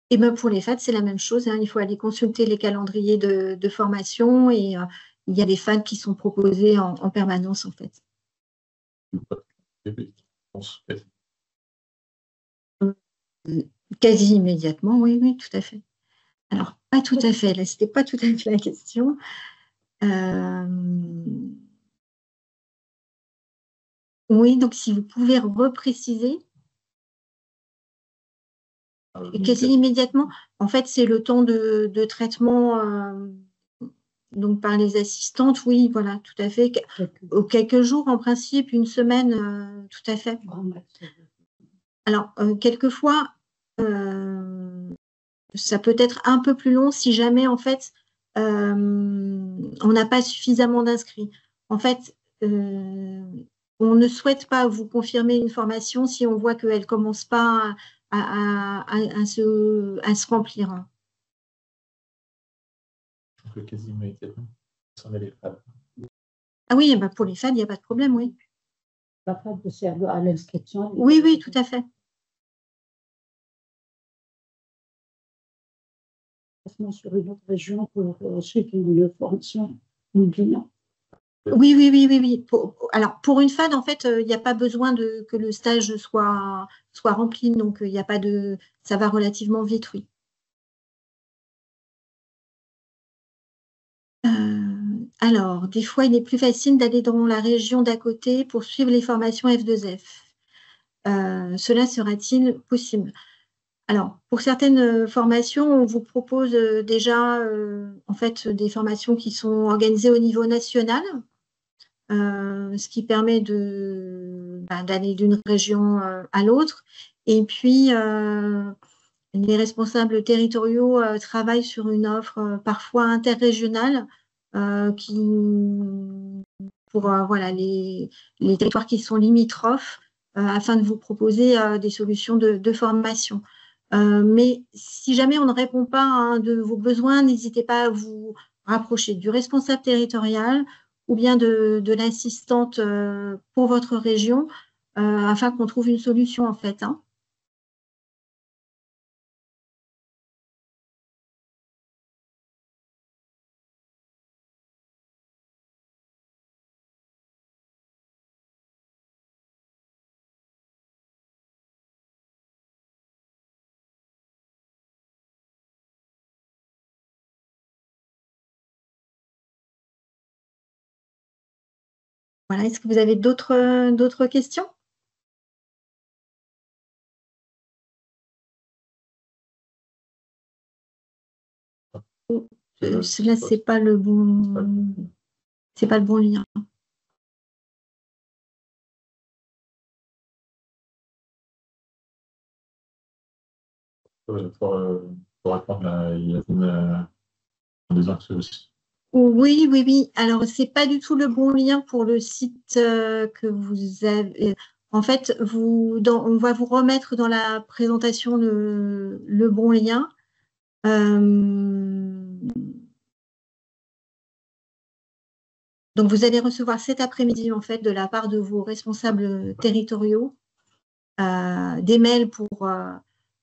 Et bien pour les FAD, c'est la même chose. Hein. Il faut aller consulter les calendriers de formation et il y a des FAD qui sont proposés en permanence en fait. Quasi immédiatement, oui, oui, tout à fait. Alors, pas tout à fait, là, ce n'était pas tout à fait la question. Oui, donc si vous pouvez repréciser. Quasi immédiatement, en fait, c'est le temps de traitement donc par les assistantes, oui, voilà, tout à fait. Quelques jours, en principe, une semaine, tout à fait. Alors, quelquefois, ça peut être un peu plus long si jamais, en fait, on n'a pas suffisamment d'inscrits. En fait, on ne souhaite pas vous confirmer une formation si on voit qu'elle ne commence pas à se remplir. On peut quasiment être sans les FAD. Ah oui, bah pour les FAD, il n'y a pas de problème, oui. La FAD de servir à l'inscription. Oui, oui, tout à fait. Sur une autre région pour ceux qui ont une formation client. Oui, oui, oui, oui, oui. Alors, pour une FAD, en fait, il n'y a pas besoin que le stage soit rempli, donc il n'y a pas de. Ça va relativement vite, oui. Alors, des fois, il est plus facile d'aller dans la région d'à côté pour suivre les formations F2F. Cela sera-t-il possible? Alors, pour certaines formations, on vous propose déjà en fait des formations qui sont organisées au niveau national, ce qui permet d'aller d'une région à l'autre. Et puis, les responsables territoriaux travaillent sur une offre parfois interrégionale pour voilà, les territoires qui sont limitrophes afin de vous proposer des solutions de formation. Mais si jamais on ne répond pas à un de vos besoins, n'hésitez pas à vous rapprocher du responsable territorial ou bien de l'assistante pour votre région afin qu'on trouve une solution en fait. Hein. Voilà, est-ce que vous avez d'autres questions? Là, c'est pas le bon lien. Pour répondre à Yasmine en disant que c'est aussi. Oui, oui, oui. Alors, c'est pas du tout le bon lien pour le site que vous avez. En fait, on va vous remettre dans la présentation le bon lien. Donc, vous allez recevoir cet après-midi, en fait, de la part de vos responsables territoriaux, des mails pour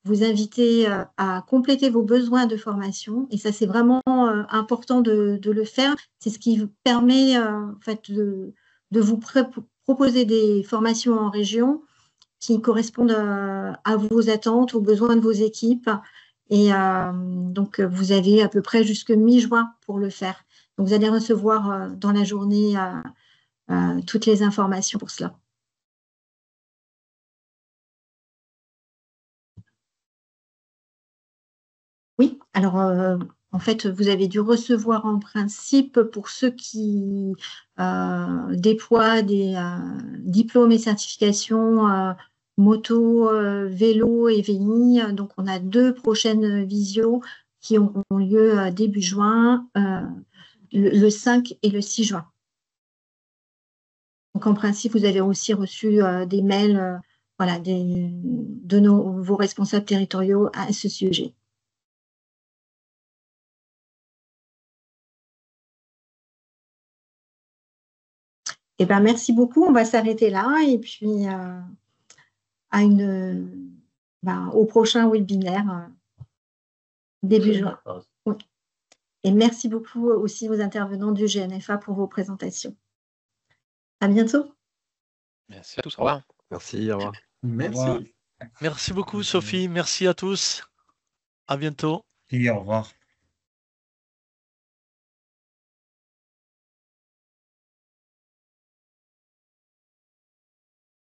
vous inviter à compléter vos besoins de formation. Et ça, c'est vraiment important de le faire. C'est ce qui vous permet, en fait, de vous proposer des formations en région qui correspondent à vos attentes, aux besoins de vos équipes. Et donc, vous avez à peu près jusque mi-juin pour le faire. Donc, vous allez recevoir dans la journée toutes les informations pour cela. Oui, alors en fait, vous avez dû recevoir en principe pour ceux qui déploient des diplômes et certifications moto, vélo et VI. Donc, on a 2 prochaines visios qui auront lieu début juin, le 5 et le 6 juin. Donc, en principe, vous avez aussi reçu des mails voilà, de vos responsables territoriaux à ce sujet. Eh ben, merci beaucoup. On va s'arrêter là et puis au prochain webinaire début juin. Oui. Et merci beaucoup aussi aux intervenants du GNFA pour vos présentations. À bientôt. Merci à tous. Au revoir. Merci, au revoir. Merci. Merci beaucoup, Sophie. Merci à tous. À bientôt. Et au revoir.